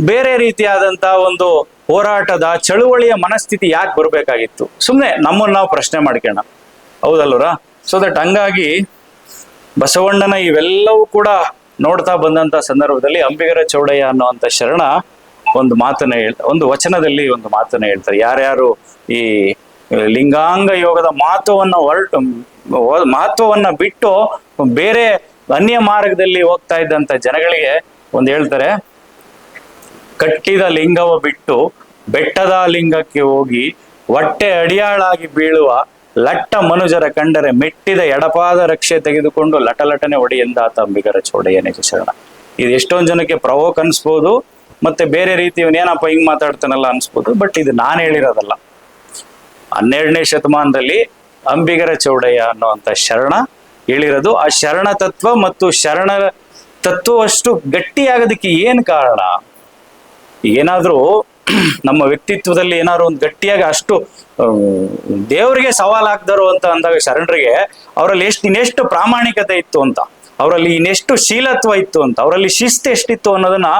ಬೇರೆ ರೀತಿಯಾದಂತ ಒಂದು ಹೋರಾಟದ ಚಳುವಳಿಯ ಮನಸ್ಥಿತಿ ಯಾಕೆ ಬರ್ಬೇಕಾಗಿತ್ತು? ಸುಮ್ಮನೆ ನಮ್ಮನ್ನು ನಾವು ಪ್ರಶ್ನೆ ಮಾಡ್ಕೋಣ, ಹೌದಲ್ವರ? ಸೊ ದಟ್ ಹಂಗಾಗಿ ಬಸವಣ್ಣನ ಇವೆಲ್ಲವೂ ಕೂಡ ನೋಡ್ತಾ ಬಂದಂತ ಸಂದರ್ಭದಲ್ಲಿ ಅಂಬಿಗರ ಚೌಡಯ್ಯ ಅನ್ನುವಂಥ ಶರಣ ಒಂದು ಮಾತನ್ನ ಒಂದು ವಚನದಲ್ಲಿ ಒಂದು ಮಾತನ್ನ ಹೇಳ್ತಾರೆ. ಯಾರ್ಯಾರು ಈ ಲಿಂಗಾಂಗ ಯೋಗದ ಮಹತ್ವವನ್ನ ಬಿಟ್ಟು ಬೇರೆ ಅನ್ಯ ಮಾರ್ಗದಲ್ಲಿ ಹೋಗ್ತಾ ಇದ್ದಂತ ಜನಗಳಿಗೆ ಒಂದು ಹೇಳ್ತಾರೆ, ಕಟ್ಟಿದ ಲಿಂಗವ ಬಿಟ್ಟು ಬೆಟ್ಟದ ಲಿಂಗಕ್ಕೆ ಹೋಗಿ ಹೊಟ್ಟೆ ಅಡಿಯಾಳಾಗಿ ಬೀಳುವ ಲಟ್ಟ ಮನುಜರ ಕಂಡರೆ ಮೆಟ್ಟಿದ ಎಡಪಾದ ರಕ್ಷೆ ತೆಗೆದುಕೊಂಡು ಲಟಲಟನೆ ಒಡೆಯೆಂದಾತ ಅಂಬಿಗರ ಚೌಡಯ್ಯ ನಿಜ ಶರಣ. ಇದು ಎಷ್ಟೊಂದು ಜನಕ್ಕೆ ಪ್ರವೋಕ್ ಅನ್ಸ್ಬೋದು, ಮತ್ತೆ ಬೇರೆ ರೀತಿ ಇವನೇನಪ್ಪ ಹಿಂಗ್ ಮಾತಾಡ್ತಾನಲ್ಲ ಅನ್ಸ್ಬೋದು. ಬಟ್ ಇದು ನಾನು ಹೇಳಿರೋದಲ್ಲ, 12ನೇ ಶತಮಾನದಲ್ಲಿ ಅಂಬಿಗರ ಚೌಡಯ್ಯ ಅನ್ನುವಂಥ ಶರಣ ಹೇಳಿರೋದು. ಆ ಶರಣ ತತ್ವ ಮತ್ತು ಶರಣ ತತ್ವವಷ್ಟು ಗಟ್ಟಿಯಾಗೋದಕ್ಕೆ ಏನ್ ಕಾರಣ? ಏನಾದ್ರೂ ನಮ್ಮ ವ್ಯಕ್ತಿತ್ವದಲ್ಲಿ ಏನಾದ್ರು ಒಂದು ಗಟ್ಟಿಯಾಗಿ ಅಷ್ಟು ದೇವರಿಗೆ ಸವಾಲಾಗ್ದರು ಅಂತ ಅಂದಾಗ ಶರಣರಿಗೆ ಅವರಲ್ಲಿ ಇನ್ನೆಷ್ಟು ಪ್ರಾಮಾಣಿಕತೆ ಇತ್ತು ಅಂತ, ಅವರಲ್ಲಿ ಇನ್ನೆಷ್ಟು ಶೀಲತ್ವ ಇತ್ತು ಅಂತ, ಅವರಲ್ಲಿ ಶಿಸ್ತು ಎಷ್ಟಿತ್ತು ಅನ್ನೋದನ್ನ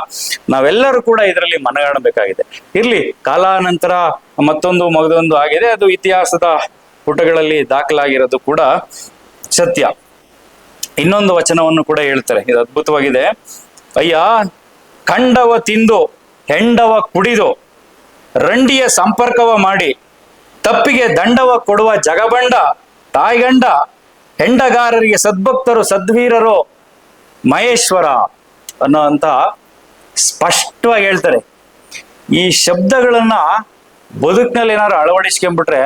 ನಾವೆಲ್ಲರೂ ಕೂಡ ಇದರಲ್ಲಿ ಮನಗಾಣಬೇಕಾಗಿದೆ. ಇರ್ಲಿ, ಕಾಲಾನಂತರ ಮತ್ತೊಂದು ಮಗದೊಂದು ಆಗಿದೆ, ಅದು ಇತಿಹಾಸದ ಪುಟಗಳಲ್ಲಿ ದಾಖಲಾಗಿರೋದು ಕೂಡ ಸತ್ಯ. ಇನ್ನೊಂದು ವಚನವನ್ನು ಕೂಡ ಹೇಳ್ತಾರೆ, ಇದು ಅದ್ಭುತವಾಗಿದೆ. ಅಯ್ಯ, ಕಂಡವ ತಿಂದು ಹೆಂಡವ ಕುಡಿದು ರಂಡಿಯ ಸಂಪರ್ಕವ ಮಾಡಿ ತಪ್ಪಿಗೆ ದಂಡವ ಕೊಡುವ ಜಗಬಂಡ ತಾಯ್ಗಂಡ ಹೆಂಡಗಾರರಿಗೆ ಸದ್ಭಕ್ತರು ಸದ್ವೀರರು ಮಹೇಶ್ವರ ಅನ್ನೋ ಅಂತ ಸ್ಪಷ್ಟವಾಗಿ ಹೇಳ್ತಾರೆ. ಈ ಶಬ್ದಗಳನ್ನ ಬದುಕಿನಲ್ಲಿ ಏನಾದ್ರು ಅಳವಡಿಸ್ಕೊಂಡ್ಬಿಟ್ರೆ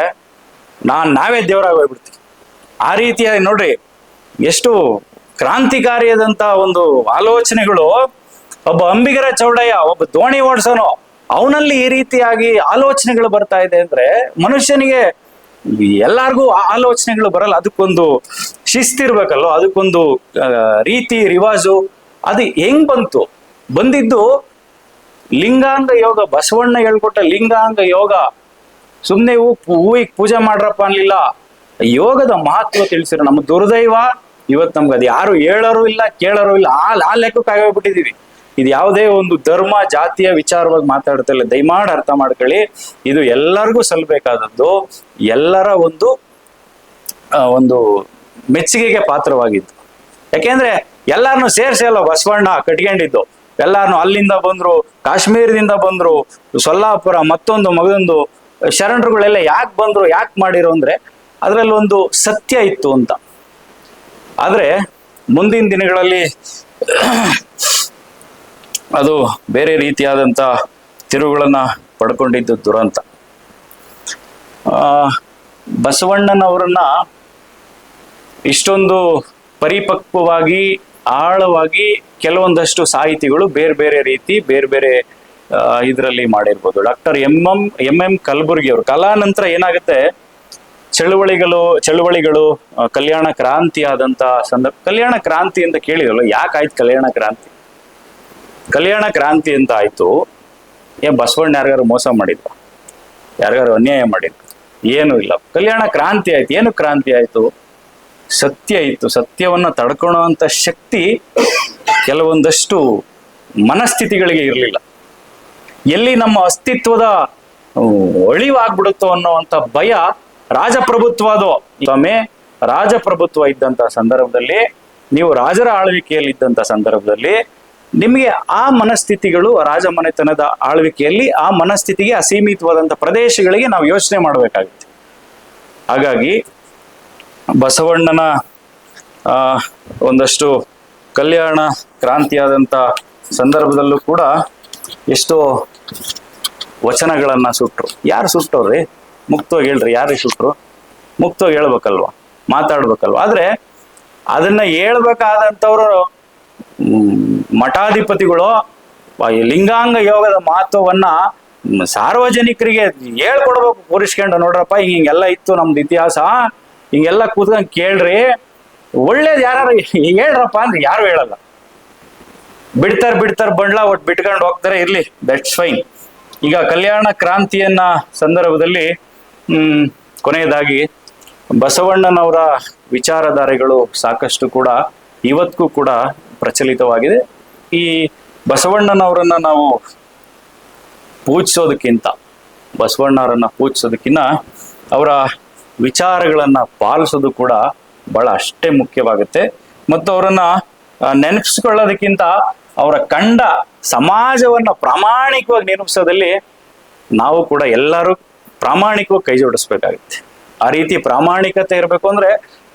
ನಾವೇ ದೇವರಾಗಿ ಹೋಗ್ಬಿಡ್ತೀವಿ. ಆ ರೀತಿಯಾಗಿ ನೋಡ್ರಿ, ಎಷ್ಟು ಕ್ರಾಂತಿಕಾರಿಯಾದಂತ ಒಂದು ಆಲೋಚನೆಗಳು. ಒಬ್ಬ ಅಂಬಿಗರ ಚೌಡಯ್ಯ, ಒಬ್ಬ ದೋಣಿ ಓಡಿಸೋನು, ಅವನಲ್ಲಿ ಈ ರೀತಿಯಾಗಿ ಆಲೋಚನೆಗಳು ಬರ್ತಾ ಇದೆ ಅಂದ್ರೆ ಮನುಷ್ಯನಿಗೆ ಎಲ್ಲಾರ್ಗೂ ಆಲೋಚನೆಗಳು ಬರಲ್ಲ. ಅದಕ್ಕೊಂದು ಶಿಸ್ತಿರ್ಬೇಕಲ್ಲೋ, ಅದಕ್ಕೊಂದು ರೀತಿ ರಿವಾಜು. ಅದು ಹೆಂಗ್ ಬಂದಿದ್ದು ಲಿಂಗಾಂಗ ಯೋಗ. ಬಸವಣ್ಣ ಹೇಳ್ಕೊಟ್ಟ ಲಿಂಗಾಂಗ ಯೋಗ. ಸುಮ್ನೆ ಹೂವಿಗೆ ಪೂಜೆ ಮಾಡ್ರಪ್ಪ ಅನ್ಲಿಲ್ಲ, ಯೋಗದ ಮಹತ್ವ ತಿಳಿಸಿರೋ. ನಮ್ಮ ದುರ್ದೈವ ಇವತ್ತು ನಮ್ಗೆ ಅದು ಯಾರು ಹೇಳೋರು ಇಲ್ಲ, ಕೇಳೋರು ಇಲ್ಲ. ಆ ಲೆಕ್ಕಕ್ಕೆ ಆಗೋಗ್ಬಿಟ್ಟಿದೀವಿ. ಇದು ಯಾವುದೇ ಒಂದು ಧರ್ಮ ಜಾತಿಯ ವಿಚಾರವಾಗಿ ಮಾತಾಡ್ತಾ ಇಲ್ಲ. ದಯಮಾಡಿ ಅರ್ಥ ಮಾಡ್ಕೊಳ್ಳಿ, ಇದು ಎಲ್ಲರಿಗೂ ಸಲ್ಲಬೇಕಾದದ್ದು, ಎಲ್ಲರ ಒಂದು ಮೆಚ್ಚುಗೆಗೆ ಪಾತ್ರವಾಗಿದ್ದು. ಯಾಕೆಂದ್ರೆ ಎಲ್ಲಾರನ್ನು ಸೇರಿಸಿ ಅಲ್ಲ ಬಸವಣ್ಣ ಕಟ್ಕೊಂಡಿದ್ದು. ಎಲ್ಲಾರನ್ನು ಅಲ್ಲಿಂದ ಬಂದ್ರು, ಕಾಶ್ಮೀರದಿಂದ ಬಂದ್ರು, ಸೊಲ್ಲಾಪುರ ಮತ್ತೊಂದು ಮಗದೊಂದು ಶರಣರುಗಳೆಲ್ಲ ಯಾಕೆ ಬಂದ್ರು, ಯಾಕೆ ಮಾಡಿರೋ ಅಂದ್ರೆ ಅದ್ರಲ್ಲಿ ಒಂದು ಸತ್ಯ ಇತ್ತು ಅಂತ. ಆದ್ರೆ ಮುಂದಿನ ದಿನಗಳಲ್ಲಿ ಅದು ಬೇರೆ ರೀತಿಯಾದಂಥ ತಿರುವುಗಳನ್ನ ಪಡ್ಕೊಂಡಿದ್ದು ದುರಂತ. ಬಸವಣ್ಣನವರನ್ನ ಇಷ್ಟೊಂದು ಪರಿಪಕ್ವವಾಗಿ ಆಳವಾಗಿ ಕೆಲವೊಂದಷ್ಟು ಸಾಹಿತಿಗಳು ಬೇರೆ ಬೇರೆ ರೀತಿ ಬೇರೆ ಬೇರೆ ಇದರಲ್ಲಿ ಮಾಡಿರ್ಬೋದು. ಡಾಕ್ಟರ್ ಎಂ ಎಂ ಕಲಬುರ್ಗಿ ಅವರು ಕಾಲಾನಂತರ ಏನಾಗುತ್ತೆ, ಚಳುವಳಿಗಳು ಕಲ್ಯಾಣ ಕ್ರಾಂತಿ ಆದಂತ ಸಂದರ್ಭ. ಕಲ್ಯಾಣ ಕ್ರಾಂತಿ ಅಂತ ಕೇಳಿರಲ್ಲ, ಯಾಕಾಯ್ತು ಕಲ್ಯಾಣ ಕ್ರಾಂತಿ? ಕಲ್ಯಾಣ ಕ್ರಾಂತಿ ಅಂತ ಆಯ್ತು, ಬಸವಣ್ಣ ಯಾರಿಗಾರು ಮೋಸ ಮಾಡಿದ್ರು, ಯಾರಿಗಾರು ಅನ್ಯಾಯ ಮಾಡಿದ್ರು? ಏನೂ ಇಲ್ಲ. ಕಲ್ಯಾಣ ಕ್ರಾಂತಿ ಆಯ್ತು. ಏನು ಕ್ರಾಂತಿ ಆಯ್ತು? ಸತ್ಯ ಇತ್ತು. ಸತ್ಯವನ್ನ ತಡ್ಕೊಳ್ಳುವಂತ ಶಕ್ತಿ ಕೆಲವೊಂದಷ್ಟು ಮನಸ್ಥಿತಿಗಳಿಗೆ ಇರಲಿಲ್ಲ. ಎಲ್ಲಿ ನಮ್ಮ ಅಸ್ತಿತ್ವದ ಅಳಿವಾಗ್ಬಿಡುತ್ತೋ ಅನ್ನೋವಂಥ ಭಯ ರಾಜಪ್ರಭುತ್ವ. ಅದು ಸ್ವಾಮಿ, ರಾಜಪ್ರಭುತ್ವ ಇದ್ದಂತ ಸಂದರ್ಭದಲ್ಲಿ, ನೀವು ರಾಜರ ಆಳ್ವಿಕೆಯಲ್ಲಿ ಇದ್ದಂತ ಸಂದರ್ಭದಲ್ಲಿ ನಿಮಗೆ ಆ ಮನಸ್ಥಿತಿಗಳು, ರಾಜಮನೆತನದ ಆಳ್ವಿಕೆಯಲ್ಲಿ ಆ ಮನಸ್ಥಿತಿಗೆ ಅಸೀಮಿತವಾದಂಥ ಪ್ರದೇಶಗಳಿಗೆ ನಾವು ಯೋಚನೆ ಮಾಡಬೇಕಾಗುತ್ತೆ. ಹಾಗಾಗಿ ಬಸವಣ್ಣನ ಒಂದಷ್ಟು ಕಲ್ಯಾಣ ಕ್ರಾಂತಿಯಾದಂಥ ಸಂದರ್ಭದಲ್ಲೂ ಕೂಡ ಎಷ್ಟೋ ವಚನಗಳನ್ನ ಸುಟ್ರು. ಯಾರು ಸುಟ್ಟವ್ರಿ? ಮುಕ್ತವಾಗಿ ಹೇಳ್ರಿ, ಯಾರಿಗೆ ಸುಟ್ರು? ಮುಕ್ತವಾಗಿ ಹೇಳ್ಬೇಕಲ್ವಾ, ಮಾತಾಡ್ಬೇಕಲ್ವಾ. ಆದ್ರೆ ಅದನ್ನ ಹೇಳ್ಬೇಕಾದಂಥವ್ರು ಮಠಾಧಿಪತಿಗಳು ಈ ಲಿಂಗಾಂಗ ಯೋಗದ ಮಹತ್ವವನ್ನ ಸಾರ್ವಜನಿಕರಿಗೆ ಹೇಳ್ಕೊಡ್ಬೇಕು, ಕೂರಿಸ್ಕೊಂಡು ನೋಡ್ರಪ್ಪ ಹಿಂಗೆಲ್ಲ ಇತ್ತು ನಮ್ದು ಇತಿಹಾಸ, ಹಿಂಗೆಲ್ಲ ಕೂತ್ಕೊಂಡು ಕೇಳ್ರಿ, ಒಳ್ಳೇದು ಯಾರು ಹೇಳ್ರಪ್ಪ ಅಂದ್ರೆ ಯಾರು ಹೇಳಲ್ಲ. ಬಿಡ್ತಾರ ಬಂಡ್ಲ ಒಟ್ಟು ಬಿಟ್ಕೊಂಡು ಹೋಗ್ತಾರೆ, ಇರ್ಲಿ, ದಟ್ಸ್ ಫೈನ್. ಈಗ ಕಲ್ಯಾಣ ಕ್ರಾಂತಿಯನ್ನ ಸಂದರ್ಭದಲ್ಲಿ ಕೊನೆಯದಾಗಿ ಬಸವಣ್ಣನವರ ವಿಚಾರಧಾರೆಗಳು ಸಾಕಷ್ಟು ಕೂಡ ಇವತ್ತಿಗೂ ಕೂಡ ಪ್ರಚಲಿತವಾಗಿದೆ. ಈ ಬಸವಣ್ಣನವರನ್ನ ನಾವು ಪೂಜಿಸೋದಕ್ಕಿಂತ ಅವರ ವಿಚಾರಗಳನ್ನ ಪಾಲಿಸೋದು ಕೂಡ ಬಹಳ ಅಷ್ಟೇ ಮುಖ್ಯವಾಗುತ್ತೆ. ಮತ್ತು ಅವರನ್ನ ನೆನಪಿಸ್ಕೊಳ್ಳೋದಕ್ಕಿಂತ ಅವರ ಕಂಡ ಸಮಾಜವನ್ನ ಪ್ರಾಮಾಣಿಕವಾಗಿ ನಿರ್ಮಿಸೋದಲ್ಲಿ ನಾವು ಕೂಡ ಎಲ್ಲರೂ ಪ್ರಾಮಾಣಿಕವಾಗಿ ಕೈ ಜೋಡಿಸ್ಬೇಕಾಗುತ್ತೆ. ಆ ರೀತಿ ಪ್ರಾಮಾಣಿಕತೆ ಇರಬೇಕು ಅಂದ್ರೆ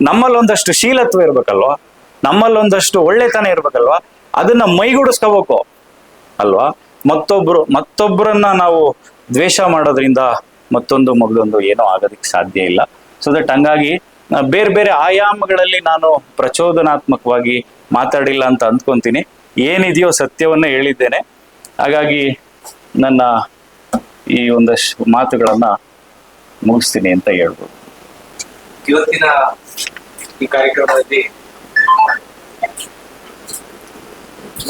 ನಮ್ಮಲ್ಲೊಂದಷ್ಟು ಶೀಲತ್ವ ಇರ್ಬೇಕಲ್ವಾ, ನಮ್ಮಲ್ಲೊಂದಷ್ಟು ಒಳ್ಳೆತನ ಇರ್ಬೇಕಲ್ವಾ, ಅದನ್ನ ಮೈಗೂಡಿಸ್ಕೋಬೇಕು ಅಲ್ವಾ. ಮತ್ತೊಬ್ಬರನ್ನ ನಾವು ದ್ವೇಷ ಮಾಡೋದ್ರಿಂದ ಮಗದೊಂದು ಏನೋ ಆಗೋದಕ್ಕೆ ಸಾಧ್ಯ ಇಲ್ಲ. ಸೊ ದಟ್ ಹಂಗಾಗಿ ಬೇರೆ ಬೇರೆ ಆಯಾಮಗಳಲ್ಲಿ ನಾನು ಪ್ರಚೋದನಾತ್ಮಕವಾಗಿ ಮಾತಾಡಿಲ್ಲ ಅಂತ ಅಂದ್ಕೊಂತೀನಿ. ಏನಿದೆಯೋ ಸತ್ಯವನ್ನ ಹೇಳಿದ್ದೇನೆ. ಹಾಗಾಗಿ ನನ್ನ ಈ ಒಂದಷ್ಟು ಮಾತುಗಳನ್ನ ಮುಗಿಸ್ತೀನಿ ಅಂತ ಹೇಳ್ಬೋದು. ಇವತ್ತಿನ ಈ ಕಾರ್ಯಕ್ರಮದಲ್ಲಿ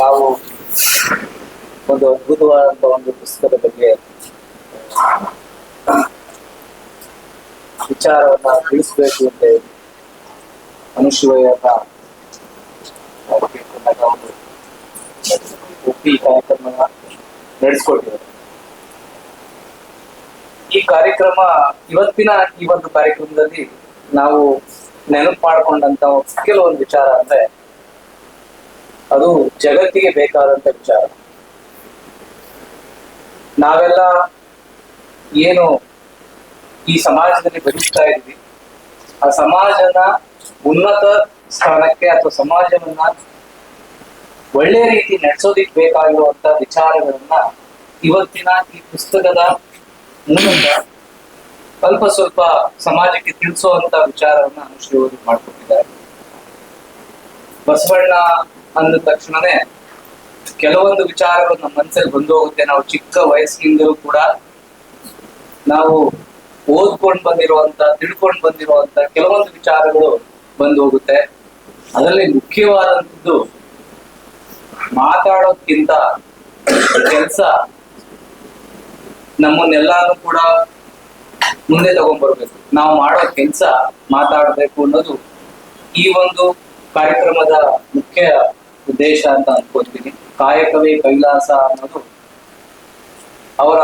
ನಾವು ಒಂದು ಅದ್ಭುತವಾದಂತ ಒಂದು ಪುಸ್ತಕದ ಬಗ್ಗೆ ವಿಚಾರವನ್ನ ತಿಳಿಸ್ಬೇಕು ಅಂತ ಅನುಶಿವಯ್ಯನ ಒಪ್ಪಿ ಕಾರ್ಯಕ್ರಮ ನಡೆಸ್ಕೊಟ್ಟಿದ್ದಾರೆ. ಈ ಕಾರ್ಯಕ್ರಮ ಇವತ್ತಿನ ಈ ಒಂದು ಕಾರ್ಯಕ್ರಮದಲ್ಲಿ ನಾವು ನೆನಪು ಮಾಡ್ಕೊಂಡಂತ ಕೆಲವೊಂದು ವಿಚಾರ ಅಂದ್ರೆ ಅದು ಜಗತ್ತಿಗೆ ಬೇಕಾದಂತ ವಿಚಾರ. ನಾವೆಲ್ಲ ಏನು ಈ ಸಮಾಜದಲ್ಲಿ ಬದುಕ್ತಾ ಇದ್ವಿ, ಆ ಸಮಾಜನ ಉನ್ನತ ಸ್ಥಾನಕ್ಕೆ ಅಥವಾ ಸಮಾಜವನ್ನ ಒಳ್ಳೆ ರೀತಿ ನಡೆಸೋದಿಕ್ ಬೇಕಾಗಿರುವಂತ ವಿಚಾರಗಳನ್ನ ಇವತ್ತಿನ ಈ ಪುಸ್ತಕದ ಮೂಲಕ ಅಲ್ಪ ಸ್ವಲ್ಪ ಸಮಾಜಕ್ಕೆ ತಿಳಿಸುವಂತ ವಿಚಾರವನ್ನ ಅನುಶ್ರೀವರು ಮಾಡ್ಕೊಟ್ಟಿದ್ದಾರೆ. ಬಸವಣ್ಣ ಅಂದ ತಕ್ಷಣನೇ ಕೆಲವೊಂದು ವಿಚಾರಗಳು ನಮ್ಮ ಮನಸ್ಸಲ್ಲಿ ಬಂದು ಹೋಗುತ್ತೆ. ನಾವು ಚಿಕ್ಕ ವಯಸ್ಸಿನಿಂದಲೂ ಕೂಡ ನಾವು ಓದ್ಕೊಂಡು ಬಂದಿರುವಂತ, ತಿಳ್ಕೊಂಡು ಬಂದಿರುವಂತ ಕೆಲವೊಂದು ವಿಚಾರಗಳು ಬಂದು ಹೋಗುತ್ತೆ. ಅದರಲ್ಲಿ ಮುಖ್ಯವಾದಂಥದ್ದು ಮಾತಾಡೋದ್ಕಿಂತ ಕೆಲಸ ನಮ್ಮನ್ನೆಲ್ಲಾನು ಕೂಡ ಮುಂದೆ ತಗೊಂಡ್ಬರ್ಬೇಕು. ನಾವು ಮಾಡೋ ಕೆಲಸ ಮಾತಾಡ್ಬೇಕು ಅನ್ನೋದು ಈ ಒಂದು ಕಾರ್ಯಕ್ರಮದ ಮುಖ್ಯ ಉದ್ದೇಶ ಅಂತ ಅನ್ಕೊಳ್ತೀನಿ. ಕಾಯಕವೇ ಕೈಲಾಸ ಅನ್ನೋದು ಅವರ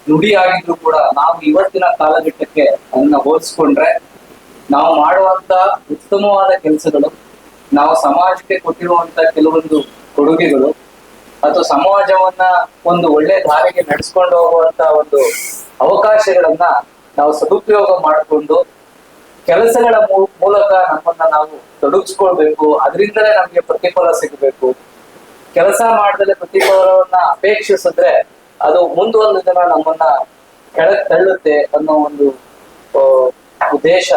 ನುಡಿ ಆಗಿದ್ರು ಕೂಡ ನಾವು ಇವತ್ತಿನ ಕಾಲಘಟ್ಟಕ್ಕೆ ಅದನ್ನ ಹೋಲಿಸ್ಕೊಂಡ್ರೆ ನಾವು ಮಾಡುವಂತ ಉತ್ತಮವಾದ ಕೆಲಸಗಳು, ನಾವು ಸಮಾಜಕ್ಕೆ ಕೊಟ್ಟಿರುವಂತ ಕೆಲವೊಂದು ಕೊಡುಗೆಗಳು ಅಥವಾ ಸಮಾಜವನ್ನ ಒಂದು ಒಳ್ಳೆ ದಾರಿಗೆ ನಡೆಸ್ಕೊಂಡು ಹೋಗುವಂತ ಒಂದು ಅವಕಾಶಗಳನ್ನ ನಾವು ಸದುಪಯೋಗ ಮಾಡಿಕೊಂಡು ಕೆಲಸಗಳ ಮೂಲಕ ನಮ್ಮನ್ನ ನಾವು ತೊಡಗಿಸ್ಕೊಳ್ಬೇಕು. ಅದರಿಂದಲೇ ನಮ್ಗೆ ಪ್ರತಿಫಲ ಸಿಗಬೇಕು. ಕೆಲಸ ಮಾಡದಲ್ಲೇ ಪ್ರತಿಫಲವನ್ನ ಅಪೇಕ್ಷಿಸಿದ್ರೆ ಅದು ಮುಂದೊಂದು ದಿನ ನಮ್ಮನ್ನ ಕೆಳಗೆ ತಳ್ಳುತ್ತೆ ಅನ್ನೋ ಒಂದು ಉದ್ದೇಶ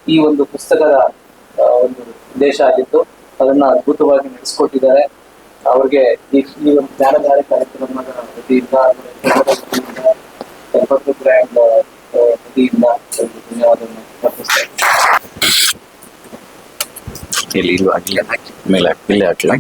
ಈ ಒಂದು ಪುಸ್ತಕದ ಒಂದು ಉದ್ದೇಶ ಆಗಿತ್ತು. ಅದನ್ನ ಅದ್ಭುತವಾಗಿ ನಡೆಸ್ಕೊಟ್ಟಿದ್ದಾರೆ. ಅವ್ರಿಗೆ ಈ ಒಂದು ಜ್ಞಾನಧಾರೆ ಕಾರ್ಯಕ್ರಮದ ವತಿಯಿಂದ ಕಲ್ಪತರು ಬ್ರ್ಯಾಂಡ್ ವತಿಯಿಂದ ಧನ್ಯವಾದವನ್ನು ಅರ್ಪಿಸ್ತಾ ಇದ್ದೀನಿ. ಇಲ್ಲಿ ಹಾಕಿ ಮೇಲೆ ಹಾಕಿ